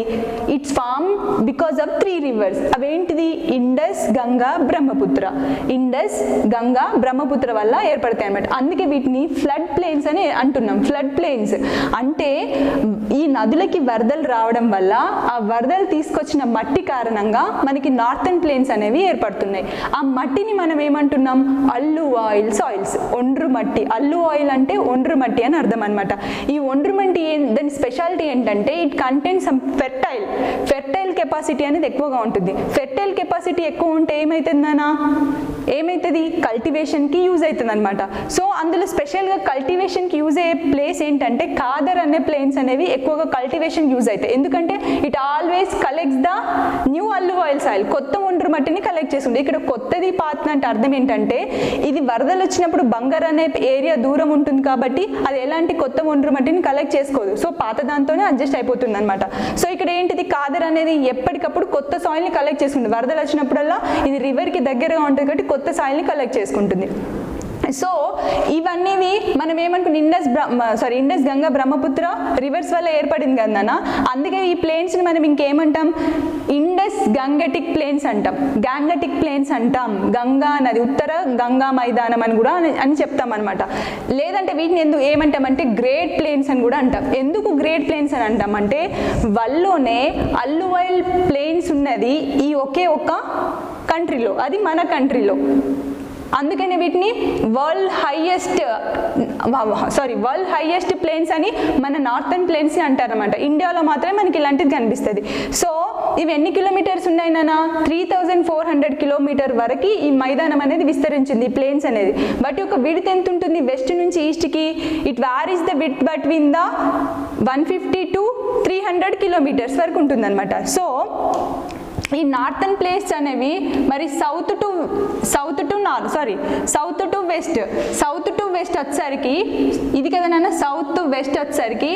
It's form because of 3 rivers. అవేంటిది? ఇండస్, గంగా, బ్రహ్మపుత్ర. ఇండస్, గంగా, బ్రహ్మపుత్ర వల్ల ఏర్పడతాయి అన్నమాట. అందుకే వీటిని ఫ్లడ్ ప్లేన్స్ అని అంటున్నాం. ఫ్లడ్ ప్లేన్స్ అంటే ఈ నదులకి వరదలు రావడం వల్ల ఆ వరదలు తీసుకొచ్చిన మట్టి కారణంగా మనకి నార్థన్ ప్లేన్స్ అనేవి ఏర్పడుతున్నాయి. ఆ మట్టిని మనం ఏమంటున్నాం? అల్లువైల్ సాయిల్స్, ఒండ్రు మట్టి. అల్లువైల్ అంటే ఒండ్రు మట్టి అని అర్థం అనమాట. ఈ ఒండ్రు మట్టి దాని స్పెషాలిటీ ఏంటంటే it contains some fertile capacity అనేది ఎక్కువగా ఉంటుంది. ఫెర్టైల్ కెపాసిటీ ఎక్కువ ఉంటే ఏమవుతుందనా? ఏమవుతుంది? కల్టివేషన్కి యూజ్ అవుతుంది అనమాట. సో అందులో స్పెషల్గా కల్టివేషన్కి యూజ్ అయ్యే ప్లేస్ ఏంటంటే ఖాదర్ అనే ప్లేన్స్ అనేవి ఎక్కువగా కల్టివేషన్ యూజ్ అవుతాయి. ఎందుకంటే it always collects the new alluvial soil. కొత్త ఒండ్రు మట్టిని కలెక్ట్ చేసుకుంటుంది. ఇక్కడ కొత్తది పాత అంటే అర్థం ఏంటంటే ఇది వరదలు వచ్చినప్పుడు బంగర్ అనే ఏరియా దూరం ఉంటుంది కాబట్టి అది ఎలాంటి కొత్త ఒండ్రు మట్టిని కలెక్ట్ చేసుకోదు. సో పాత దాంతోనే అడ్జస్ట్ అయిపోతుంది అనమాట. సో ఇక్కడ ఏంటిది? ఖాదర్ అనేది ఎప్పటికప్పుడు కొత్త సాయిల్ని కలెక్ట్ చేసుకుంటుంది. వరదలు వచ్చినప్పుడల్లా ఇది రివర్కి దగ్గరగా ఉంటుంది కాబట్టి కొత్త సాయిల్ని కలెక్ట్ చేసుకుంటుంది. సో ఇవన్నీ మనం ఏమనుకున్నాం? ఇండస్, గంగా, బ్రహ్మపుత్ర రివర్స్ వల్ల ఏర్పడింది కదా. అందుకే ఈ ప్లేన్స్ని మనం ఇంకేమంటాం? ఇండస్ గంగటిక్ ప్లేన్స్ అంటాం, గ్యాంగటిక్ ప్లేన్స్ అంటాం. గంగా నది, ఉత్తర గంగా మైదానం అని కూడా అని చెప్తాం అనమాట. లేదంటే వీటిని ఎందుకు ఏమంటామంటే గ్రేట్ ప్లేన్స్ అని కూడా అంటాం. ఎందుకు గ్రేట్ ప్లేన్స్ అని అంటామంటే వల్లోనే అల్లువైల్ ప్లేన్స్ ఉన్నది ఈ ఒకే ఒక్క కంట్రీలో, అది మన కంట్రీలో. అందుకనే వీటిని వరల్డ్ హైయెస్ట్ ప్లేన్స్ అని మన నార్థన్ ప్లేన్స్ అంటారనమాట. ఇండియాలో మాత్రమే మనకి ఇలాంటిది కనిపిస్తుంది. సో ఇవి ఎన్ని కిలోమీటర్స్ ఉన్నాయి నాన్న? 3400 కిలోమీటర్ వరకు ఈ మైదానం అనేది విస్తరించింది, ఈ ప్లేన్స్ అనేది. బట్ ఒక విడ్త్ ఎంత ఉంటుంది? వెస్ట్ నుంచి ఈస్ట్కి it varies the width between the 150 to 300 kilometres వరకు ఉంటుంది అనమాట. సో ఈ నార్థన్ ప్లేన్స్ అనేవి మరి సౌత్ టు వెస్ట్ వచ్చేసరికి ఇది కదా నాన్న, సౌత్ టు వెస్ట్ వచ్చేసరికి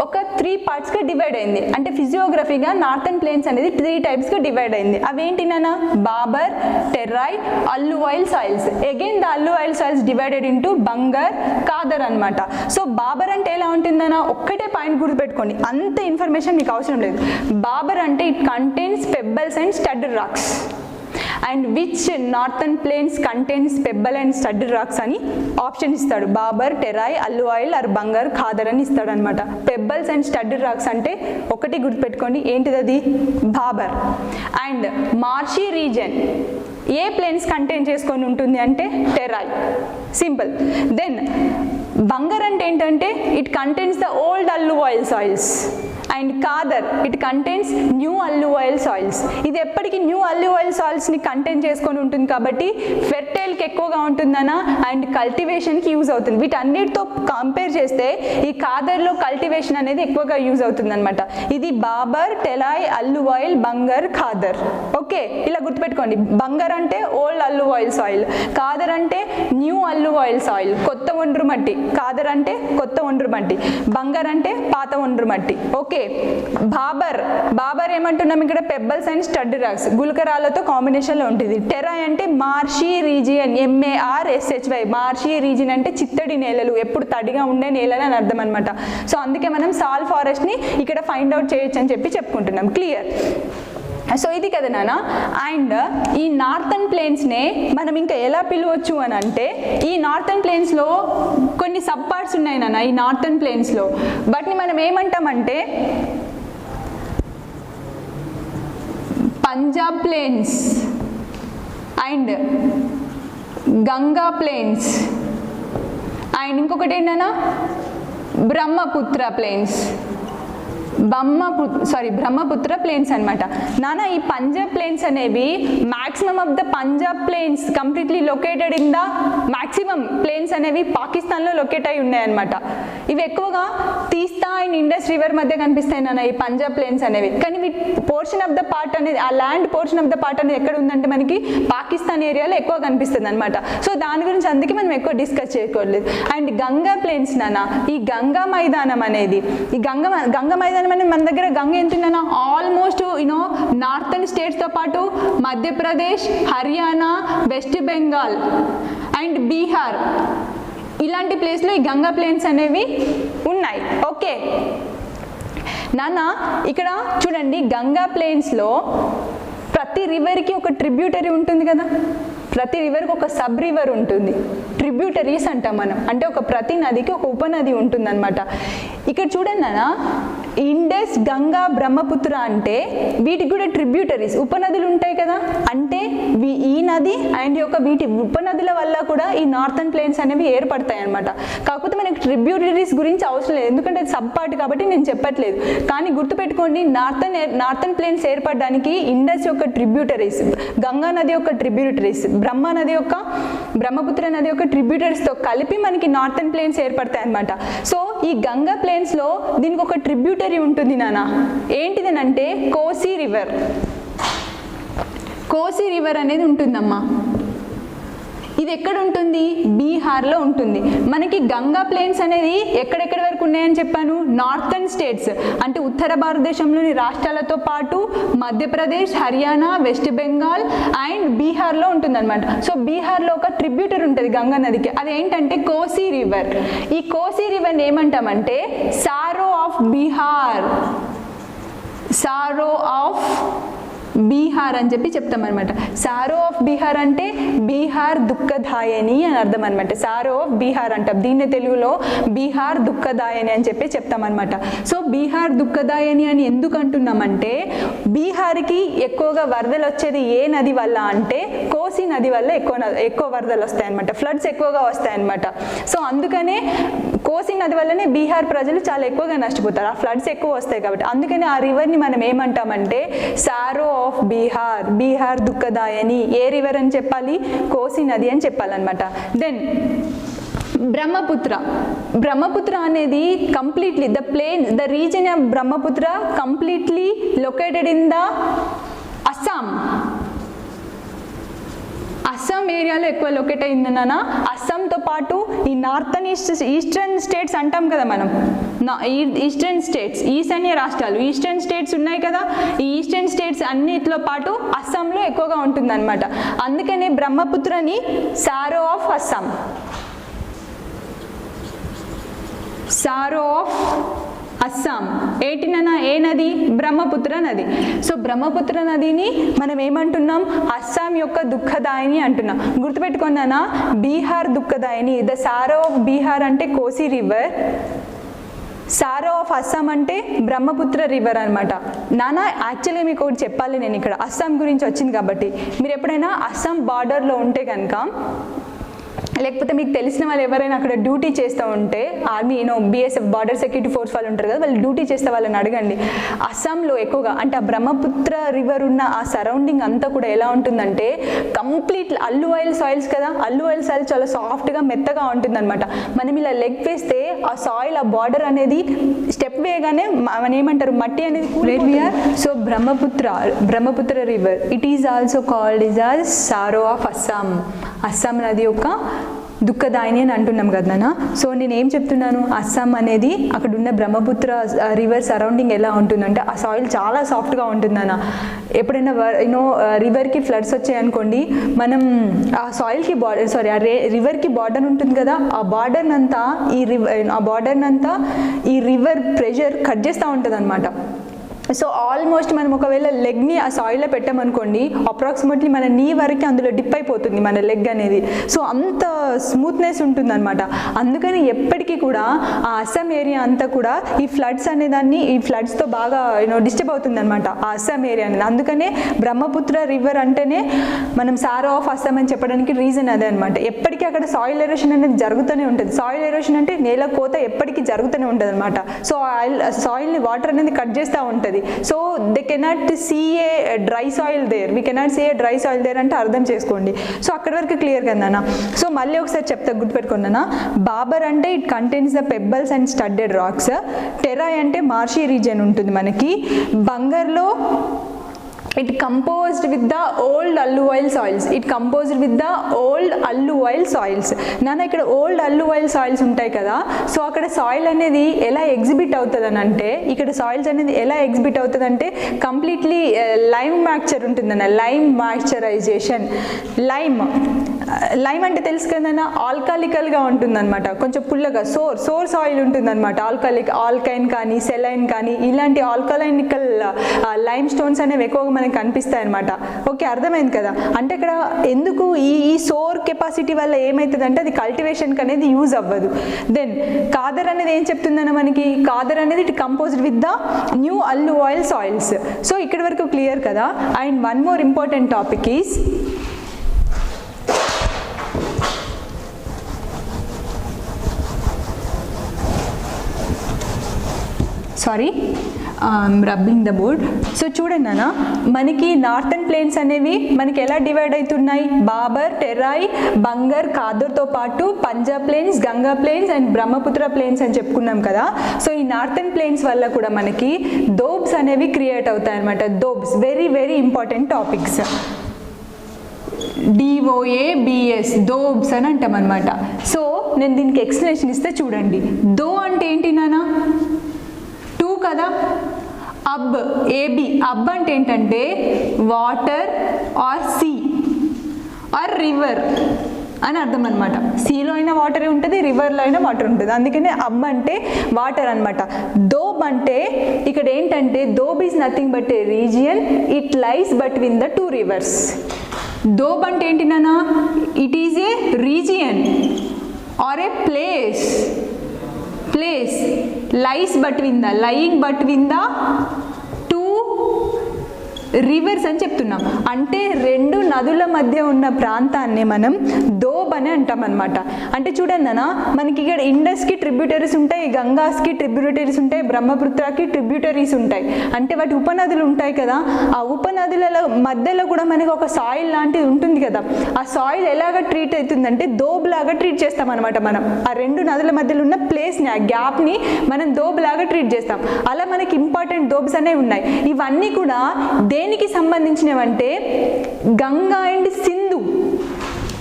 ఒక 3 పార్ట్స్గా డివైడ్ అయింది. అంటే ఫిజియోగ్రఫీగా నార్థన్ ప్లేన్స్ అనేది 3 టైప్స్గా డివైడ్ అయింది. అవేంటి నాన్న? Bhabar, Terai, alluvial soils. Again the alluvial soils divided into Bangar, Khadar అనమాట. సో బాబర్ అంటే ఎలా ఉంటుందన్నా? ఒక్కటే పాయింట్ గుర్తుపెట్టుకోండి, అంత ఇన్ఫర్మేషన్ మీకు అవసరం లేదు. బాబర్ అంటే it contains pebbles and stud rocks. And which northern plains contains pebble and stud rocks అని ఆప్షన్ ఇస్తాడు. బాబర్, టెరాయ్, అల్లువాయిల్ ఆర్ బంగర్, ఖాదర్ అని ఇస్తాడు అనమాట. పెబ్బల్స్ అండ్ స్టడ్డ్ రాక్స్ అంటే ఒకటి గుర్తుపెట్టుకోండి, ఏంటిది అది? Bhabar. And marshy region a plains contain చేసుకొని ఉంటుంది అంటే టెరాయ్. సింపుల్. దెన్ బంగర్ అంటే ఏంటంటే it contains the old alluvial soils. And Khadar it contains new alluvial soils. ఇది ఎప్పటికీ న్యూ అల్లువాయిల్ సాయిల్స్ని కంటైన్ చేసుకొని ఉంటుంది కాబట్టి ఫెర్టైల్కి ఎక్కువగా ఉంటుందనా అండ్ కల్టివేషన్కి యూజ్ అవుతుంది. వీటన్నిటితో కంపేర్ చేస్తే ఈ ఖాదర్లో కల్టివేషన్ అనేది ఎక్కువగా యూజ్ అవుతుంది అనమాట. ఇది బాబర్, టెరాయ్, అల్లువాయిల్, బంగర్, ఖాదర్. ఓకే, ఇలా గుర్తుపెట్టుకోండి. బంగర్ అంటే ఓల్డ్ అల్లువాయిల్ సాయిల్, ఖాదర్ అంటే న్యూ అల్లువాయిల్ సాయిల్, కొత్త ఒండ్రు మట్టి. ఖాదర్ అంటే కొత్త ఒండ్రు మట్టి, బంగర్ అంటే పాత ఒండ్రు మట్టి. ఓకే. బాబర్ ఏమంటున్నాం ఇక్కడ? పెబ్బల్స్ అండ్ స్టడ్ రాక్స్, గులకరాలతో కాంబినేషన్లో ఉంటుంది. టెరాయ్ అంటే marshy region, MARSHY. Marshy region అంటే చిత్తడి నేలలు, ఎప్పుడు తడిగా ఉండే నేలలు అని అర్థం అనమాట. సో అందుకే మనం సాల్ ఫారెస్ట్ని ఇక్కడ ఫైండ్ అవుట్ చేయొచ్చు అని చెప్పి చెప్పుకుంటున్నాం. క్లియర్? సో ఇది కదా నాన్న. అండ్ ఈ నార్థన్ ప్లేన్స్నే మనం ఇంకా ఎలా పిలవచ్చు అని అంటే, ఈ నార్థన్ ప్లేన్స్లో కొన్ని సబ్ పార్ట్స్ ఉన్నాయి నాన్న ఈ నార్థన్ ప్లేన్స్లో. వాటిని మనం ఏమంటామంటే Punjab plains and Ganga plains and ఇంకొకటి ఏంటన్నా బ్రహ్మపుత్ర ప్లేన్స్. బ్రహ్మపుత్ర ప్లేన్స్ అనమాట నాన్న. ఈ పంజాబ్ ప్లేన్స్ అనేవి maximum of the Punjab plains completely located in the maximum plains అనేవి పాకిస్తాన్లో లొకేట్ అయి ఉన్నాయన్నమాట. ఇవి ఎక్కువగా తీస్తా అండ్ ఇండస్ రివర్ మధ్య కనిపిస్తాయి నాన్న ఈ పంజాబ్ ప్లేన్స్ అనేవి. కానీ పోర్షన్ ఆఫ్ ద పార్ట్ అనేది, ఆ land portion of the part అనేది ఎక్కడ ఉందంటే మనకి పాకిస్తాన్ ఏరియాలో ఎక్కువ కనిపిస్తుంది అనమాట. సో దాని గురించి అందుకే మనం ఎక్కువ డిస్కస్ చేయకూడదు. అండ్ గంగా ప్లేన్స్ నాన్న, ఈ గంగా మైదానం అనేది, ఈ గంగా మైదానం మన దగ్గర గంగ ఎంత ఉందన్నా ఆల్మోస్ట్ నార్థన్ స్టేట్స్తో పాటు మధ్యప్రదేశ్, హర్యానా, వెస్ట్ బెంగాల్ అండ్ బీహార్ ఇలాంటి ప్లేస్లో ఈ గంగా ప్లేన్స్ అనేవి ఉన్నాయి. ఓకే నాన్న, ఇక్కడ చూడండి గంగా ప్లేన్స్లో ప్రతి రివర్కి ఒక ట్రిబ్యూటరీ ఉంటుంది కదా, ప్రతి రివర్కి ఒక సబ్ రివర్ ఉంటుంది. ట్రిబ్యూటరీస్ అంటాం మనం, అంటే ఒక ప్రతి నదికి ఒక ఉపనది ఉంటుందన్నమాట. ఇక్కడ చూడండి నాన్న, ఇండస్, గంగా, బ్రహ్మపుత్ర అంటే వీటికి కూడా ట్రిబ్యూటరీస్, ఉపనదులు ఉంటాయి కదా. అంటే ఈ నది అండ్ వీటి ఉపనదుల వల్ల కూడా ఈ నార్థన్ ప్లేన్స్ అనేవి ఏర్పడతాయి అనమాట. కాకపోతే మనకి ట్రిబ్యూటరీస్ గురించి అవసరం లేదు, ఎందుకంటే అది సబ్ పార్ట్ కాబట్టి నేను చెప్పట్లేదు. కానీ గుర్తుపెట్టుకోండి, నార్థన్ ప్లేన్స్ ఏర్పడడానికి ఇండస్ యొక్క ట్రిబ్యూటరీస్, గంగా నది యొక్క ట్రిబ్యూటరీస్, బ్రహ్మపుత్ర నది యొక్క ట్రిబ్యూటరీస్తో కలిపి మనకి నార్థన్ ప్లేన్స్ ఏర్పడతాయి అనమాట. సో ఈ గంగా ప్లేన్స్లో దీనికి ఒక ట్రిబ్యూటరీ ఉంటుంది నాన్న. ఏంటిదనంటే కోసీ రివర్. కోసీ రివర్ అనేది ఉంటుందమ్మా. ఇది ఎక్కడ ఉంటుంది? బీహార్లో ఉంటుంది. మనకి గంగా ప్లేన్స్ అనేది ఎక్కడెక్కడి వరకు ఉన్నాయని చెప్పాను? నార్థన్ స్టేట్స్ అంటే ఉత్తర భారతదేశంలోని రాష్ట్రాలతో పాటు మధ్యప్రదేశ్, హర్యానా, వెస్ట్ బెంగాల్ అండ్ బీహార్లో ఉంటుందన్నమాట. సో బీహార్లో ఒక ట్రిబ్యూటర్ ఉంటుంది గంగా నదికి, అదేంటంటే కోసీ రివర్. ఈ కోసీ రివర్ని ఏమంటామంటే sorrow of Bihar, sorrow of Bihar అని చెప్పి చెప్తాం అనమాట. సారో ఆఫ్ బీహార్ అంటే బీహార్ దుఃఖదాయని అని అర్థం అనమాట. సారో ఆఫ్ బీహార్ అంటాం, దీన్ని తెలుగులో బీహార్ దుఃఖదాయని అని చెప్పి చెప్తాం అనమాట. సో బీహార్ దుఃఖదాయని అని ఎందుకు అంటున్నామంటే, బీహార్కి ఎక్కువగా వరదలు వచ్చేది ఏ నది వల్ల అంటే కోసీ నది వల్ల ఎక్కువ వరదలు వస్తాయన్నమాట, ఫ్లడ్స్ ఎక్కువగా వస్తాయన్నమాట. సో అందుకనే కోసీ నది వల్లనే బీహార్ ప్రజలు చాలా ఎక్కువగా నష్టపోతారు, ఆ ఫ్లడ్స్ ఎక్కువ వస్తాయి కాబట్టి. అందుకని ఆ రివర్ని మనం ఏమంటామంటే సారో ఆఫ్ బీహార్, బీహార్ దుఃఖదాయని. ఏ రివర్ అని చెప్పాలి? కోసీ నది అని చెప్పాలన్నమాట. దెన్ బ్రహ్మపుత్ర అనేది completely the region of Brahmaputra completely located in the Assam ఏరియాలో ఎక్కువ లొకేట్ అయింది నాన్న. అస్సాంతో పాటు ఈ నార్థన్ ఈస్టర్న్ స్టేట్స్ అంటాం కదా మనం, ఈస్టర్న్ స్టేట్స్, ఈశాన్య రాష్ట్రాలు, ఈస్టర్న్ స్టేట్స్ ఉన్నాయి కదా, ఈ ఈస్టర్న్ స్టేట్స్ అన్నిటిలో పాటు అస్సాంలో ఎక్కువగా ఉంటుందన్నమాట. అందుకనే బ్రహ్మపుత్రని sorrow of Assam, sorrow of Assam. ఏంటినన్నా ఏ నది? బ్రహ్మపుత్ర నది. సో బ్రహ్మపుత్ర నదిని మనం ఏమంటున్నాం? అస్సాం యొక్క దుఃఖదాయిని అంటున్నాం. గుర్తుపెట్టుకున్నానా? బీహార్ దుఃఖదాయిని. ద సారో ఆఫ్ బీహార్ అంటే Kosi river, sorrow of Assam అంటే బ్రహ్మపుత్ర రివర్ అనమాట. నానా యాక్చువల్లీ మీకు ఒకటి చెప్పాలి నేను ఇక్కడ, అస్సాం గురించి వచ్చింది కాబట్టి. మీరు ఎప్పుడైనా అస్సాం బార్డర్లో ఉంటే కనుక, లేకపోతే మీకు తెలిసిన వాళ్ళు ఎవరైనా అక్కడ డ్యూటీ చేస్తూ ఉంటే, army BSF border security force వాళ్ళు ఉంటారు కదా, వాళ్ళు డ్యూటీ చేస్తే వాళ్ళని అడగండి. అస్సాంలో ఎక్కువగా అంటే ఆ బ్రహ్మపుత్ర రివర్ ఉన్న ఆ సరౌండింగ్ అంతా కూడా ఎలా ఉంటుందంటే కంప్లీట్ అల్లు ఆయిల్ సాయిల్స్ కదా, అల్లు ఆయిల్ సాయిల్ చాలా సాఫ్ట్గా మెత్తగా ఉంటుందన్నమాట. మనం ఇలా లెగ్ వేస్తే ఆ సాయిల్, ఆ బార్డర్ అనేది స్టెప్ వేయగానే మనం ఏమంటారు, మట్టి అనేది. So Brahmaputra river it is also called is as sorrow of Assam. Assam నది యొక్క దుఃఖదాయిని అని అంటున్నాం కదా నాన్న. సో నేను ఏం చెప్తున్నాను, అస్సాం అనేది అక్కడ ఉన్న బ్రహ్మపుత్ర రివర్ సరౌండింగ్ ఎలా ఉంటుందంటే ఆ సాయిల్ చాలా సాఫ్ట్గా ఉంటుందన్న. ఎప్పుడైనా రివర్కి ఫ్లడ్స్ వచ్చాయనుకోండి, మనం ఆ సాయిల్కి ఆ రివర్కి బార్డర్ ఉంటుంది కదా, ఆ బార్డర్నంతా ఈ రివర్ ప్రెషర్ కట్ చేస్తూ ఉంటుంది అనమాట. సో ఆల్మోస్ట్ మనం ఒకవేళ లెగ్ని ఆ సాయిల్లో పెట్టామనుకోండి, అప్రాక్సిమేట్లీ మన నీ వరకు అందులో డిప్ అయిపోతుంది మన లెగ్ అనేది. సో అంత స్మూత్నెస్ ఉంటుంది అనమాట. అందుకని ఎప్పటికీ కూడా ఆ అస్సాం ఏరియా అంతా కూడా ఈ ఫ్లడ్స్ అనేదాన్ని, ఈ ఫ్లడ్స్తో బాగా డిస్టర్బ్ అవుతుంది అనమాట ఆ అస్సాం ఏరియా అనేది. అందుకనే బ్రహ్మపుత్ర రివర్ అంటేనే మనం సారో ఆఫ్ అస్సాం అని చెప్పడానికి రీజన్ అదే అనమాట. ఎప్పటికీ అక్కడ సాయిల్ ఎరోషన్ అనేది జరుగుతూనే ఉంటుంది. సాయిల్ ఎరోషన్ అంటే నేల కోత ఎప్పటికీ జరుగుతూనే ఉంటుంది అనమాట. సో సాయిల్ని వాటర్ అనేది కట్ చేస్తూ ఉంటుంది. So they cannot see a dry soil there, we cannot see a dry soil there అంటే అర్థం చేసుకోండి. సో అక్కడి వరకు క్లియర్ కదా. సో మళ్ళీ ఒకసారి చెప్తా, గుర్తుపెట్టుకున్నానా. బాబర్ అంటే it contains the pebbles and studded rocks. Terai అంటే మార్షీ రీజియన్ ఉంటుంది మనకి. బంగర్లో it composed with the old alluvial soils. నాన్న ఇక్కడ ఓల్డ్ alluvial soils ఉంటాయి కదా. సో అక్కడ సాయిల్ అనేది ఎలా ఎగ్జిబిట్ అవుతుంది అని అంటే, ఇక్కడ సాయిల్స్ అనేది ఎలా ఎగ్జిబిట్ అవుతుంది అంటే కంప్లీట్లీ లైమ్ మాయిశ్చర్ ఉంటుందన్న. Lime moisturisation. లైమ్ అంటే తెలుసు కదన్నా, ఆల్కాలికల్గా ఉంటుందన్నమాట, కొంచెం పుల్లగా. సోర్ సాయిల్ ఉంటుందన్నమాట. ఆల్కైన్ కానీ సెలైన్ కానీ ఇలాంటి ఆల్కలైనికల్ లైమ్ స్టోన్స్ అనేవి ఎక్కువగా మనకి కనిపిస్తాయి అనమాట. ఓకే, అర్థమైంది కదా. అంటే ఇక్కడ ఎందుకు ఈ సోర్ కెపాసిటీ వల్ల ఏమవుతుంది అంటే అది కల్టివేషన్కి అనేది యూజ్ అవ్వదు. దెన్ కాదర్ అనేది ఏం చెప్తుందన్న మనకి, కాదర్ అనేది it composed with the new alluvial soils. So ఇక్కడ వరకు క్లియర్ కదా. And one more important topic is rubbing the board. So చూడండి నాన్న, మనకి నార్థన్ ప్లేన్స్ అనేవి మనకి ఎలా డివైడ్ అవుతున్నాయి? బాబర్, టెరాయ్, బంగర్, కాదర్తో పాటు Punjab plains, Ganga plains and Brahmaputra plains అని చెప్పుకున్నాం కదా. సో ఈ నార్థన్ ప్లేన్స్ వల్ల కూడా మనకి దోబ్స్ అనేవి క్రియేట్ అవుతాయి అనమాట. Doabs very very important topics. DOABS doabs అని అంటాం అనమాట. సో నేను దీనికి ఎక్స్ప్లెనేషన్ ఇస్తే చూడండి. దో అంటే ఏంటి నాన్న? టూ కదా. అబ్, ఏబి, అబ్ అంటే ఏంటంటే water or sea or river అని అర్థం అనమాట. సీలో అయినా వాటరే ఉంటుంది, రివర్లో అయినా వాటర్ ఉంటుంది. అందుకనే అబ్ అంటే వాటర్ అనమాట. దోబ్ అంటే ఇక్కడ ఏంటంటే, doab is nothing but a region, it lies between the two rivers. Doab అంటే ఏంటి నాన్న? It is a region or a place lies between the two rivers అని చెప్తున్నాం. అంటే రెండు నదుల మధ్య ఉన్న ప్రాంతాన్ని మనం దోబ్ అని అంటాం అనమాట. అంటే చూడండి అన్న, మనకి ఇక్కడ ఇండస్కి ట్రిబ్యూటరీస్ ఉంటాయి, గంగాస్కి ట్రిబ్యూటరీస్ ఉంటాయి, బ్రహ్మపుత్రకి ట్రిబ్యూటరీస్ ఉంటాయి. అంటే వాటి ఉపనదులు ఉంటాయి కదా. ఆ ఉపనదుల మధ్యలో కూడా మనకి ఒక సాయిల్ లాంటిది ఉంటుంది కదా. ఆ సాయిల్ ఎలాగ ట్రీట్ అవుతుందంటే దోబ్ లాగా ట్రీట్ చేస్తాం అనమాట. మనం ఆ రెండు నదుల మధ్యలో ఉన్న ప్లేస్ని, ఆ గ్యాప్ని మనం దోబ్ లాగా ట్రీట్ చేస్తాం. అలా మనకి ఇంపార్టెంట్ దోబ్స్ అనేవి ఉన్నాయి. ఇవన్నీ కూడా దేనికి సంబంధించినవంటే గంగా అండ్ సింధు.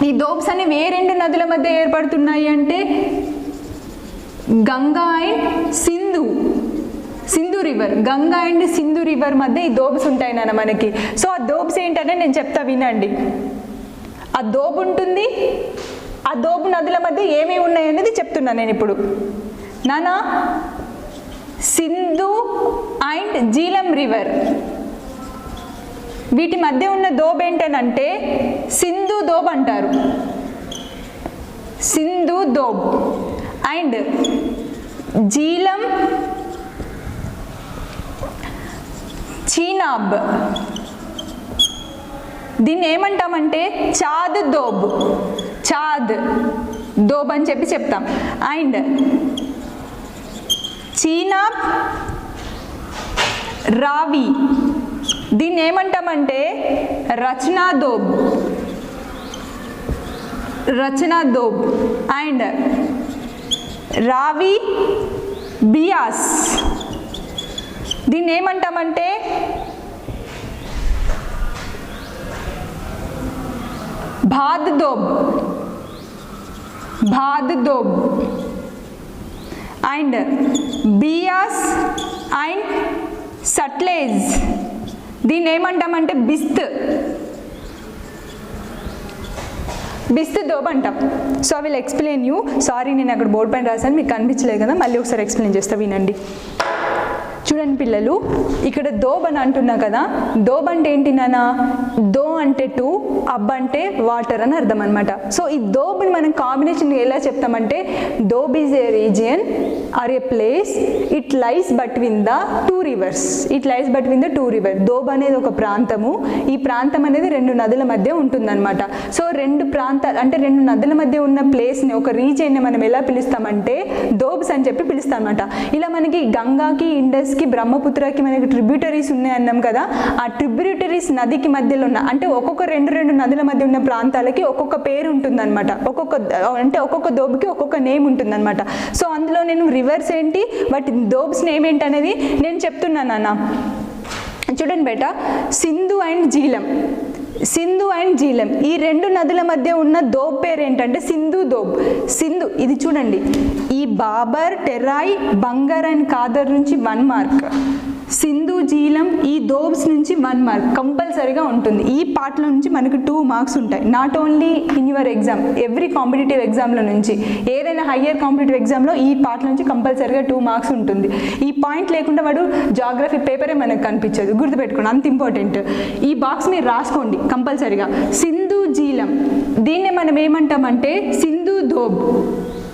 ఈ దోబ్స్ అనేవి ఏ రెండు నదుల మధ్య ఏర్పడుతున్నాయి అంటే Ganga and Sindhu river. Ganga and Sindhu river మధ్య ఈ దోబ్స్ ఉంటాయి నాన్న మనకి. సో ఆ దోబ్స్ ఏంటంటే నేను చెప్తా వినండి. ఆ దోబ్ ఉంటుంది, ఆ దోబు నదుల మధ్య ఏమేమి ఉన్నాయి అనేది చెప్తున్నా నేను ఇప్పుడు. నానా సింధు అండ్ జీలం రివర్. వీటి మధ్య ఉన్న దోబ్ ఏంటనంటే సింధు దోబ్ అంటారు, సింధు దోబ్. అండ్ జీలం చీనాబ్, దీన్ని ఏమంటామంటే చాద్ దోబ్, చాద్ దోబ్ అని చెప్పి చెప్తాం. అండ్ చీనాబ్ రావి, దీన్ని ఏమంటామంటే రచనా దోబ్, రచనా దోబ్. అండ్ రావి బియాస్, దీన్ని ఏమంటామంటే భాద్ దోబ్, భాద్ దోబ్. అండ్ బియాస్ అండ్ సట్లేజ్, దీన్ని ఏమంటామంటే బిస్త్, బిస్త్ దోబ్ అంటాం. So I will explain you. Sorry నేను అక్కడ బోర్డు పైన రాశాను, మీకు కనిపించలేదు కదా, మళ్ళీ ఒకసారి ఎక్స్ప్లెయిన్ చేస్తా, వినండి. చూడండి పిల్లలు, ఇక్కడ దోబ్ అని అంటున్నా కదా, దోబ్ అంటే ఏంటి నానా? దో అంటే టూ, అబ్ అంటే వాటర్ అని అర్థం అనమాట. సో ఈ దోబ్ని మనం కాంబినేషన్ ఎలా చెప్తామంటే doab is a region or a place, it lies between the two rivers, it lies between the two river. Doab అనేది ఒక ప్రాంతము, ఈ ప్రాంతం అనేది రెండు నదుల మధ్య ఉంటుందన్నమాట. సో రెండు ప్రాంతాలు అంటే రెండు నదుల మధ్య ఉన్న ప్లేస్ని, ఒక రీజియన్ని మనం ఎలా పిలుస్తామంటే దోబ్స్ అని చెప్పి పిలుస్తాం అనమాట. ఇలా మనకి గంగాకి, ఇండస్కి, బ్రహ్మపుత్రకి మనకి ట్రిబ్యూటరీస్ ఉన్నాయన్నాం కదా, ఆ ట్రిబ్యూటరీస్ నదికి మధ్యలో ఉన్న అంటే ఒక్కొక్క రెండు నదుల మధ్య ఉన్న ప్రాంతాలకి ఒక్కొక్క పేరు ఉంటుందన్నమాట, ఒక్కొక్క దోబ్కి ఒక్కొక్క నేమ్ ఉంటుందన్నమాట. సో అందులో నేను రివర్స్ ఏంటి, వాటి దోబ్స్ నేమ్ ఏంటి అనేది నేను చెప్తున్నాను అన్న. చూడండి బేట, సింధు అండ్ జీలం, సింధు అండ్ జీలం ఈ రెండు నదుల మధ్య ఉన్న దోబ్ పేరు ఏంటంటే సింధు దోబ్. సింధు, ఇది చూడండి, ఈ బాబర్, టెరాయ్, బంగర్ అండ్ కాదర్ నుంచి 1 మార్క్, సింధు, జీలం ఈ దోబ్స్ నుంచి 1 మార్క్ కంపల్సరీగా ఉంటుంది. ఈ పార్ట్లో నుంచి మనకు 2 మార్క్స్ ఉంటాయి. Not only in your exam, every competitive ఎగ్జామ్లో నుంచి, ఏదైనా హయ్యర్ కాంపిటేటివ్ ఎగ్జామ్లో ఈ పార్ట్ నుంచి కంపల్సరీగా 2 మార్క్స్ ఉంటుంది. ఈ పాయింట్ లేకుండా వాడు జాగ్రఫీ పేపరే మనకు కనిపించదు, గుర్తుపెట్టుకోండి, అంత ఇంపార్టెంట్. ఈ బాక్స్ మీరు రాసుకోండి కంపల్సరీగా. సింధు, జీలం, దీన్నే మనం ఏమంటామంటే సింధు దోబ్,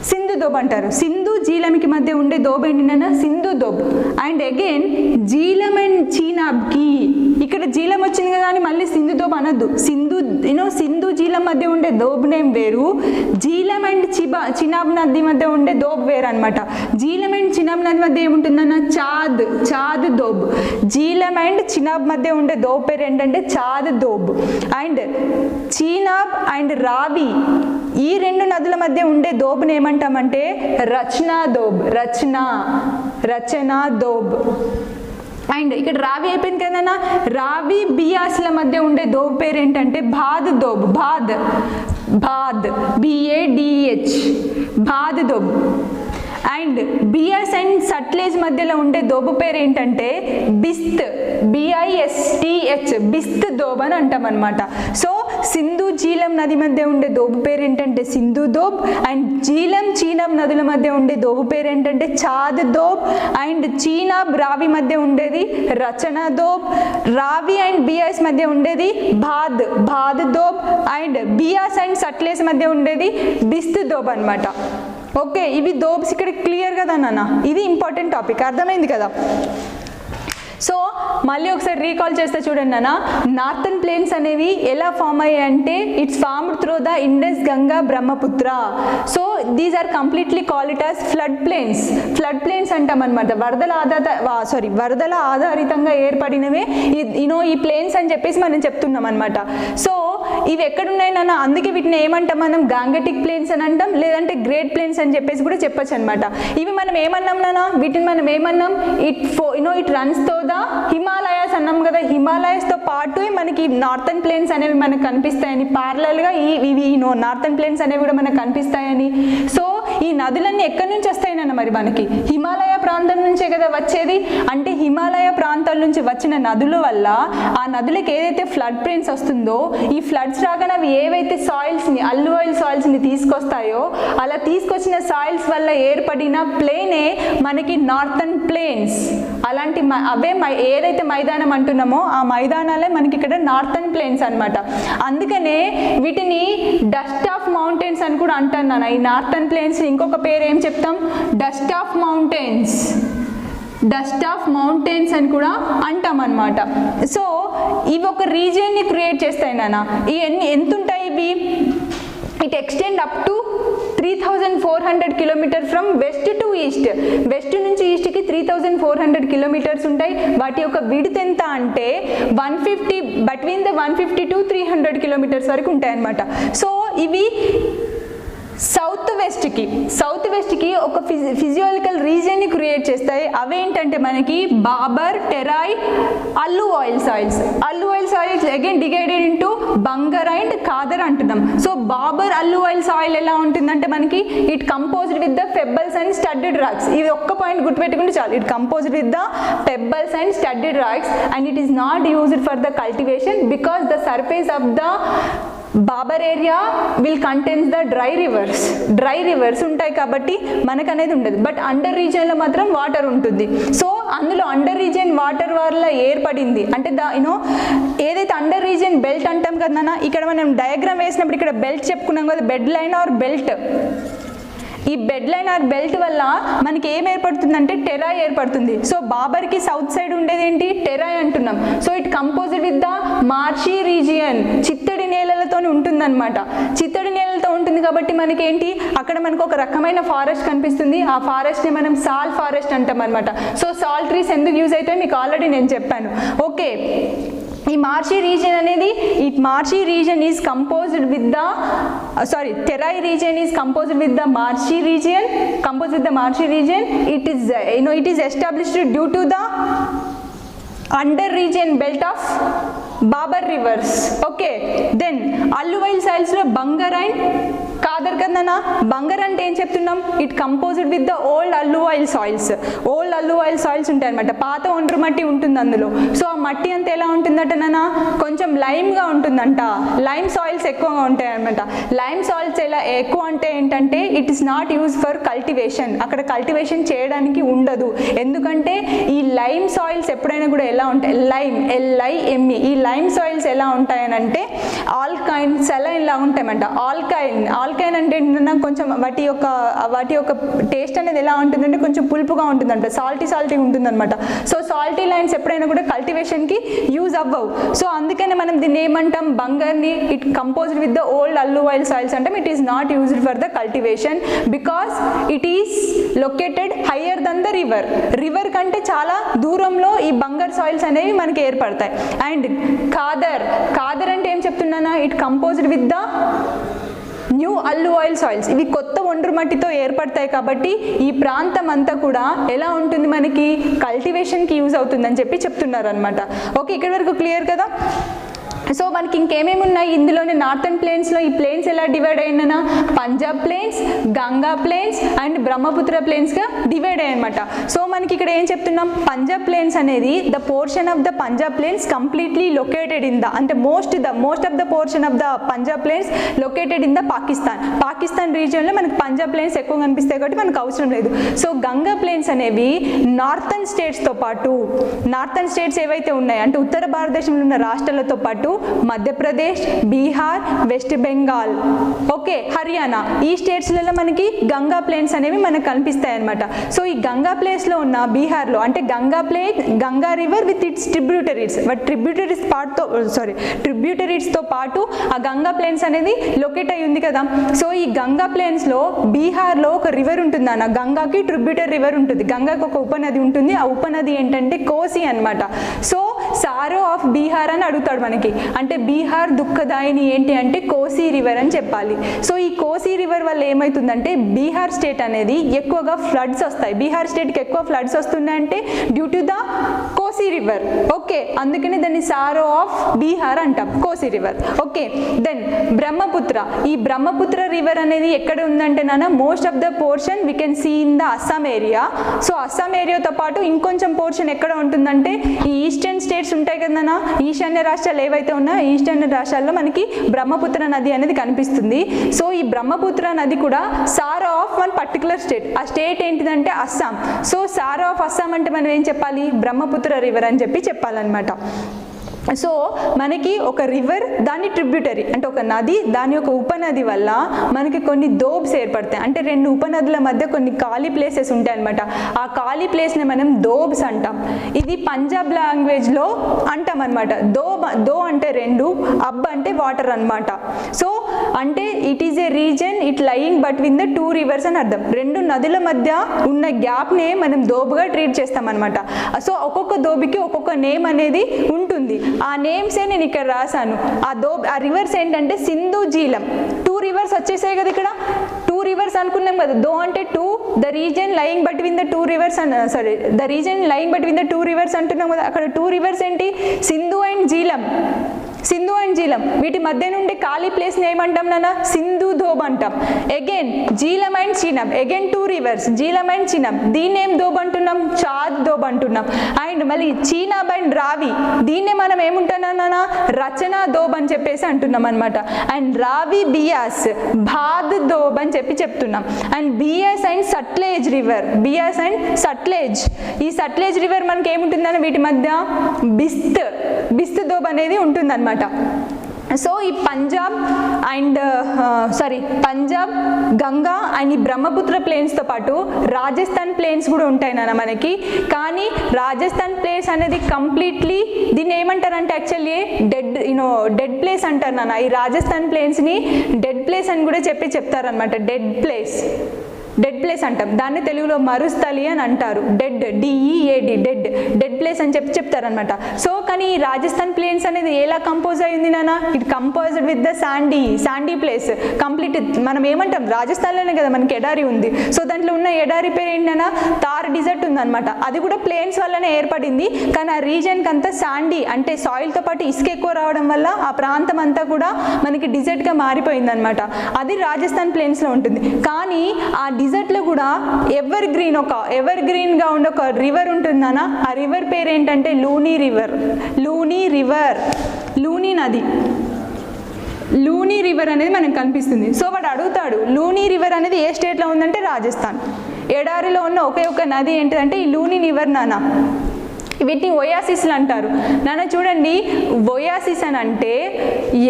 సింధు దోబ్ అంటారు. సింధు జీలంకి మధ్య ఉండే దోబ్ ఏంటన్నా Sindhu doab. And again Jhelum and చీనాబ్కి, ఇక్కడ జీలం వచ్చింది కదా అని మళ్ళీ సింధు దోబ్ అనద్దు. సింధు జీలం మధ్య ఉండే దోబ్ నేమ్ వేరు, జీలం అండ్ చినాబ్ నది మధ్య ఉండే దోబ్ వేరు అనమాట. జీలం అండ్ చినాబ్ నది మధ్య ఏముంటుందన్న చాద్, చాద్ దోబ్. జీలం అండ్ చినాబ్ మధ్య ఉండే దోబ్ పేరు ఏంటంటే చాద్ దోబ్. అండ్ చీనాబ్ అండ్ రావి ఈ రెండు నదుల మధ్య ఉండే దోబ్ని ఏమంటామంటే రచనా దోబ్, రచనా దోబ్. అండ్ ఇక్కడ రావి అయిపోయింది కదన్నా, రావి బియాస్ల మధ్య ఉండే దోబ్ పేరు ఏంటంటే Badh doab, Badh BADH, Badh doab. And Beas and Sutlej మధ్యలో ఉండే దోబు పేరు ఏంటంటే బిస్త్, BISTH, బిస్త్ దోబ్ అని అంటాం అనమాట. సో సింధు జీలం నది మధ్య ఉండే దోబు పేరు ఏంటంటే సింధు దోబ్. అండ్ జీలం చీనాబ్ నదుల మధ్య ఉండే దోబు పేరు ఏంటంటే చాద్ దోబ్. అండ్ చీనాబ్ రావి మధ్య ఉండేది రచనా దోబ్. రావి అండ్ బియాస్ మధ్య ఉండేది భాద్ దోబ్. అండ్ బియాస్ అండ్ సట్లేజ్ మధ్య ఉండేది బిస్త్ దోబ్ అనమాట. ఓకే, ఇవి దోబ్స్ ఇక్కడ క్లియర్ కదా నాన్న, ఇది ఇంపార్టెంట్ టాపిక్, అర్థమైంది కదా. సో మళ్ళీ ఒకసారి రీకాల్ చేస్తే చూడండి నాన్న, నార్థన్ ప్లేన్స్ అనేవి ఎలా ఫామ్ అయ్యాయి అంటే it's formed through the Indus, Ganga, Brahmaputra. So these are completely call it as flood plains. Flood plains అంటాం అనమాట, వరదల ఆధారితంగా ఏర్పడినవే ఈ ప్లేన్స్ అని చెప్పేసి మనం చెప్తున్నాం అనమాట. సో ఇవి ఎక్కడున్నాయి నాన్న, అందుకే వీటిని ఏమంటాం మనం గాంగటిక్ ప్లేన్స్ అని అంటాం, లేదంటే గ్రేట్ ప్లేన్స్ అని చెప్పేసి కూడా చెప్పచ్చు అనమాట. ఇవి మనం ఏమన్నాం నాన్న, వీటిని మనం ఏమన్నాం, ఇట్ రన్స్ తో ద హిమాలయాస్ హిమాలయస్ అన్నాం కదా, హిమాలయస్తో పాటు మనకి నార్థన్ ప్లేన్స్ అనేవి మనకు కనిపిస్తాయని, ప్యారలల్గా ఇవి నార్థన్ ప్లేన్స్ అనేవి కూడా మనకు కనిపిస్తాయని. సో ఈ నదులన్నీ ఎక్కడి నుంచి వస్తాయన్న మరి మనకి హిమాలయ ప్రాంతం నుంచే కదా వచ్చేది. అంటే హిమాలయ ప్రాంతాల నుంచి వచ్చిన నదుల వల్ల ఆ నదులకు ఏదైతే ఫ్లడ్ ప్లేన్స్ వస్తుందో, ఈ ఫ్లడ్స్ రాగానే అవి ఏవైతే సాయిల్స్ని, అల్లువాయిల్ సాయిల్స్ని తీసుకొస్తాయో, అలా తీసుకొచ్చిన సాయిల్స్ వల్ల ఏర్పడిన ప్లేనే మనకి నార్థన్ ప్లేన్స్. అలాంటి అవే ఏదైతే మైదానం అంటున్నామో ఆ మైదానాలే మనకి ఇక్కడ నార్థన్ ప్లేన్స్ అన్నమాట. అందుకనే వీటిని డస్ట్ ఆఫ్ మౌంటైన్స్ అని కూడా అంటాను నాన్న. ఈ నార్థన్ ప్లేన్స్ ఇంకొక పేరు ఏం చెప్తాం, dust of mountains, dust of mountains అని కూడా అంటాం అన్నమాట. సో ఇవి ఒక రీజియన్ని క్రియేట్ చేస్తాయి నాన్న. ఈ ఎంత ఉంటాయి ఇవి, it extend up to 3400 kilometre from west to east. West నుంచి ఈస్ట్కి 3400 కిలోమీటర్స్ ఉంటాయి. వాటి యొక్క విడ్త్ ఎంత అంటే 150, బిట్వీన్ ద 150 to 300 కిలోమీటర్స్ వరకు ఉంటాయి అన్నమాట. సో ఇవి సౌత్ వెస్ట్కి ఒక ఫిజియోలాజికల్ రీజియన్ని క్రియేట్ చేస్తాయి. అవేంటంటే మనకి Bhabar, Terai, alluvial soils. Alluvial soils again divided into Bangar and Khadar అంటున్నాం. సో బాబర్ అల్లువాయిల్ సాయిల్ ఎలా ఉంటుందంటే మనకి it composed with the pebbles and studded rocks. ఇది ఒక్క పాయింట్ గుర్తుపెట్టుకుంటే చాలు, it composed with the pebbles and studded rocks and it is not used for the cultivation because the surface of the Bhabar area will contains the dry rivers ఉంటాయి కాబట్టి మనకు అనేది ఉండదు. But under రీజియన్లో మాత్రం వాటర్ ఉంటుంది. So అందులో under region water వల్ల ఏర్పడింది అంటే ఏదైతే అండర్ రీజియన్ బెల్ట్ అంటాం కదా నాన్న, ఇక్కడ మనం డయాగ్రామ్ వేసినప్పుడు ఇక్కడ బెల్ట్ చెప్పుకున్నాం కదా, బెడ్ లైన్ ఆర్ బెల్ట్. ఈ బెడ్ లైన్ ఆర్ బెల్ట్ వల్ల మనకి ఏం ఏర్పడుతుందంటే టెరాయ్ ఏర్పడుతుంది. సో బాబర్కి సౌత్ సైడ్ ఉండేది ఏంటి, టెరాయ్ అంటున్నాం. So it composed with the marshy region, చిత్తడి నేలలతో ఉంటుందన్నమాట. చిత్తడి నేలలతో ఉంటుంది కాబట్టి మనకేంటి అక్కడ మనకు ఒక రకమైన ఫారెస్ట్ కనిపిస్తుంది. ఆ ఫారెస్ట్ని మనం సాల్ ఫారెస్ట్ అంటాం అనమాట. సో సాల్ ట్రీస్ ఎందుకు యూజ్ అవుతాయి మీకు ఆల్రెడీ నేను చెప్పాను. ఓకే, ఈ మార్షీ రీజియన్ అనేది marshy region is composed with the Terai region is composed with the marshy region, it is established due to the under region belt of Babar rivers. Okay, then alluvial soils లో Bangar and Khadar కదనా. బంగర్ అంటే ఏం చెప్తున్నాం, it composed with the old alluvial soils ఉంటాయి అనమాట. పాత ఒండ్రు మట్టి ఉంటుంది అందులో. సో ఆ మట్టి అంతా ఎలా ఉంటుందట నాన్న, కొంచెం లైమ్గా ఉంటుందంట. లైమ్ సాయిల్స్ ఎక్కువగా ఉంటాయి అనమాట. లైమ్ సాయిల్స్ ఎలా ఎక్కువ అంటే ఏంటంటే it is not use for cultivation. అక్కడ కల్టివేషన్ చేయడానికి ఉండదు. ఎందుకంటే ఈ లైమ్ సాయిల్స్ ఎప్పుడైనా కూడా ఎలా ఉంటాయి, LIME, ఈ లైమ్ సాయిల్స్ ఎలా ఉంటాయనంటే ఆల్కైన్ సెలైన్ లాగా ఉంటాయన్నమాట. ఆల్కైన్ అంటే ఏంటన్నా కొంచెం వాటి యొక్క టేస్ట్ అనేది ఎలా ఉంటుందంటే కొంచెం పులుపుగా ఉంటుందంట, సాల్టీ ఉంటుందన్నమాట. సో సాల్టీ లైన్స్ ఎప్పుడైనా కూడా కల్టివేషన్కి యూజ్ అవ్వవు. సో అందుకనే మనం దీన్ని ఏమంటాం, బంగర్ని it composed with the old alluvial soils అంటాం. It is not used for the cultivation because it is located higher than the river కంటే చాలా దూరంలో ఈ బంగర్ సాయిల్స్ అనేవి మనకి ఏర్పడతాయి. అండ్ ఖాదర్ అంటే ఏం చెప్తున్నానా, it composed with the new alluvial soils. ఇవి కొత్త ఒండ్రు మట్టితో ఏర్పడతాయి కాబట్టి ఈ ప్రాంతం అంతా కూడా ఎలా ఉంటుంది, మనకి కల్టివేషన్కి యూజ్ అవుతుందని చెప్తున్నారు అనమాట. ఓకే, ఇక్కడ వరకు క్లియర్ కదా. సో మనకి ఇంకేమేమి ఉన్నాయి ఇందులోనే నార్థన్ ప్లేన్స్లో. ఈ ప్లేన్స్ ఎలా డివైడ్ అయినా, Punjab plains, Ganga plains and Brahmaputra ప్లేన్స్గా డివైడ్ అయ్యనమాట. సో మనకి ఇక్కడ ఏం చెప్తున్నాం, పంజాబ్ ప్లేన్స్ అనేది the portion of the Punjab plains completely located in the అంటే most of the portion of the Punjab plains located in the Pakistan రీజియన్లో మనకి పంజాబ్ ప్లేన్స్ ఎక్కువ కనిపిస్తాయి కాబట్టి మనకు అవసరం లేదు. సో గంగా ప్లేన్స్ అనేవి నార్థన్ స్టేట్స్ ఏవైతే ఉన్నాయి అంటే ఉత్తర భారతదేశంలో ఉన్న రాష్ట్రాలతో పాటు మధ్యప్రదేశ్, బీహార్, వెస్ట్ బెంగాల్, ఓకే, హర్యానా, ఈ స్టేట్స్లలో మనకి గంగా ప్లేన్స్ అనేవి మనకు కనిపిస్తాయి అనమాట. సో ఈ గంగా ప్లేస్లో ఉన్న బీహార్లో అంటే గంగా రివర్ విత్ ఇట్స్ ట్రిబ్యూటరీస్తో పాటు ఆ గంగా ప్లేన్స్ అనేది లొకేట్ అయి ఉంది కదా. సో ఈ గంగా ప్లేన్స్లో బీహార్లో ఒక రివర్ ఉంటుంది అన్న, గంగాకి ట్రిబ్యూటరీ రివర్ ఉంటుంది, గంగాకి ఒక ఉపనది ఉంటుంది. ఆ ఉపనది ఏంటంటే కోసి అనమాట. సో సారో ఆఫ్ బీహార్ అని అడుగుతాడు మనకి. అంటే బీహార్ దుఃఖదాయిని ఏంటి అంటే కోసీ రివర్ అని చెప్పాలి. సో ఈ కోసీ రివర్ వల్ల ఏమవుతుందంటే బీహార్ స్టేట్ అనేది ఎక్కువగా ఫ్లడ్స్ వస్తాయి. బీహార్ స్టేట్కి ఎక్కువ ఫ్లడ్స్ వస్తున్నాయంటే due to the Kosi river. Okay, అందుకని దాన్ని సారో ఆఫ్ బీహార్ అంటాం, Kosi river. Okay, then Brahmaputra. ఈ బ్రహ్మపుత్ర రివర్ అనేది ఎక్కడ ఉందంటే నాన్న most of the portion we can see in the Assam area. So Assam ఏరియాతో పాటు ఇంకొంచెం పోర్షన్ ఎక్కడ ఉంటుందంటే ఈ ఈస్టర్న్ స్టేట్స్ ఉంటాయి కదా నాన్న, ఈశాన్య రాష్ట్రాలు ఏవైతే ఉన్నాయో ఈశాన్య రాష్ట్రాల్లో మనకి బ్రహ్మపుత్ర నది అనేది కనిపిస్తుంది. సో ఈ బ్రహ్మపుత్ర నది కూడా sorrow of one particular state. ఆ స్టేట్ ఏంటిదంటే Assam. So sorrow of Assam అంటే మనం ఏం చెప్పాలి, బ్రహ్మపుత్ర రివర్ అని చెప్పాలన్నమాట. సో మనకి ఒక రివర్ దాని ట్రిబ్యూటరీ అంటే ఒక నది దాని యొక్క ఉపనది వల్ల మనకి కొన్ని దోబ్స్ ఏర్పడతాయి. అంటే రెండు ఉపనదుల మధ్య కొన్ని ఖాళీ ప్లేసెస్ ఉంటాయి అనమాట. ఆ ఖాళీ ప్లేస్ని మనం దోబ్స్ అంటాం. ఇది పంజాబ్ లాంగ్వేజ్లో అంటాం అనమాట. దో అంటే రెండు, అబ్ అంటే వాటర్ అనమాట. సో అంటే it is a reason it lying between the two reverse అని అర్థం. రెండు నదుల మధ్య ఉన్న గ్యాప్నే మనం దోబ్గా ట్రీట్ చేస్తాం అనమాట. సో ఒక్కొక్క దోబికి ఒక్కొక్క నేమ్ అనేది ఉంటుంది. ఆ నేమ్సే నేను ఇక్కడ రాశాను. ఆ రివర్స్ ఏంటంటే సింధు, జీలం. టూ రివర్స్ వచ్చేసాయి కదా ఇక్కడ. టూ రివర్స్ అనుకున్నాం కదా. దో అంటే two, the reason lying between the two reverse the reason lying between the two reverse అంటున్నాం కదా. అక్కడ టూ రివర్స్ ఏంటి, సింధు అండ్ జీలం. సింధు అండ్ జీలం వీటి మధ్య నుండి ఖాళీ ప్లేస్ని ఏమంటాం నాన్న, సింధు దోబ్ అంటాం. Again Jhelum and Chenab, again two rivers, Jhelum and Chenab. దీన్ని ఏం దోబ్ అంటున్నాం, చాద్ దోబ్ అంటున్నాం. అండ్ మళ్ళీ చీనాబ్ అండ్ రావి, దీన్నే మనం ఏముంటున్నాం నాన్న, రచనా దోబ్ అని చెప్పేసి అంటున్నాం అనమాట. అండ్ రావి బియాస్, భాద్ దోబ్ అని చెప్తున్నాం. And Beas and Sutlej river, Beas and Sutlej. ఈ సట్లేజ్ రివర్ మనకి ఏముంటుందని వీటి మధ్య బిస్త్ దోబ్ అనేది ఉంటుందన్నమాట. సో ఈ పంజాబ్ గంగా అండ్ ఈ బ్రహ్మపుత్ర ప్లేన్స్తో పాటు రాజస్థాన్ ప్లేన్స్ కూడా ఉంటాయి నాన్న మనకి. కానీ రాజస్థాన్ ప్లేస్ అనేది కంప్లీట్లీ దీన్ని ఏమంటారంటే యాక్చువల్లీ డెడ్ ప్లేస్ అంటారు నాన్న. ఈ రాజస్థాన్ ప్లేన్స్ని డెడ్ ప్లేస్ అని కూడా చెప్తారనమాట. డెడ్ ప్లేస్ అంటాం. దాన్ని తెలుగులో మరుస్థలి అని అంటారు. DEAD డెడ్ ప్లేస్ అని చెప్తారనమాట. సో కానీ ఈ రాజస్థాన్ ప్లేన్స్ అనేది ఎలా కంపోజ్ అయింది నాన్న, it composed with the Sandy place complete. మనం ఏమంటాం రాజస్థాన్లోనే కదా మనకి ఎడారి ఉంది. సో దాంట్లో ఉన్న ఎడారి పేరు ఏంటన్నా, థార్ డిజర్ట్ ఉందన్నమాట. అది కూడా ప్లేన్స్ వల్లనే ఏర్పడింది. కానీ ఆ రీజన్కి అంతా శాండీ అంటే సాయిల్తో పాటు ఇసుక ఎక్కువ రావడం వల్ల ఆ ప్రాంతం అంతా కూడా మనకి డిజర్ట్గా మారిపోయింది అనమాట. అది రాజస్థాన్ ప్లేన్స్లో ఉంటుంది. కానీ ఆ డిజర్ట్లో కూడా ఎవర్ గ్రీన్గా ఉండే ఒక రివర్ ఉంటుందన్న. ఆ రివర్ పేరు ఏంటంటే లూనీ నది. లూనీ రివర్ అనేది మనకు కనిపిస్తుంది. సో వాడు అడుగుతాడు లూనీ రివర్ అనేది ఏ స్టేట్లో ఉందంటే రాజస్థాన్. ఎడారిలో ఉన్న ఒకే ఒక నది ఏంటిదంటే ఈ లూనీ రివర్ నాన్న. వీటిని ఒయాసిస్లు అంటారు నాన్న. చూడండి, ఒయాసిస్ అని అంటే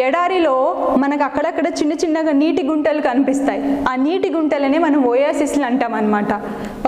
ఎడారిలో మనకు అక్కడక్కడ చిన్నగా నీటి గుంటలు కనిపిస్తాయి. ఆ నీటి గుంటలనే మనం ఒయాసిస్లు అంటాం అనమాట.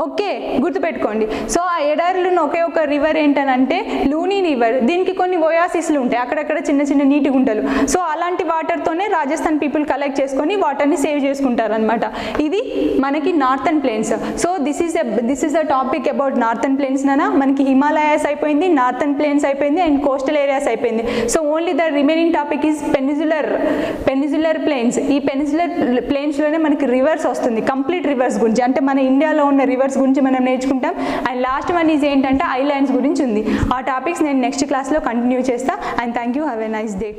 ఓకే, గుర్తుపెట్టుకోండి. సో ఆ ఎడారిలో ఉన్న ఒకే ఒక రివర్ ఏంటనంటే లూనీ రివర్. దీనికి కొన్ని ఒయాసిస్లు ఉంటాయి, అక్కడక్కడ చిన్న నీటి గుంటలు. సో అలాంటి వాటర్తోనే రాజస్థాన్ పీపుల్ కలెక్ట్ చేసుకొని వాటర్ని సేవ్ చేసుకుంటారు అనమాట. ఇది మనకి northern plains. So this is a topic about northern plains నాన్న. మనకి హిమాలయాస్ అయిపోయింది, నార్థన్ ప్లేన్స్ అయిపోయింది, అండ్ కోస్టల్ ఏరియాస్ అయిపోయింది. So only the remaining topic is peninsular plains. ఈ పెనిన్సులర్ ప్లేన్స్లోనే మనకి రివర్స్ వస్తుంది, కంప్లీట్ రివర్స్ గురించి. అంటే మన ఇండియాలో ఉన్న రివర్స్ గురించి మనం నేర్చుకుంటాం. అండ్ లాస్ట్ వన్ ఈజ్ ఏంటంటే ఐలాండ్స్ గురించి ఉంది. ఆ టాపిక్స్ నేను నెక్స్ట్ క్లాస్లో కంటిన్యూ చేస్తా. And thank you, have a nice day.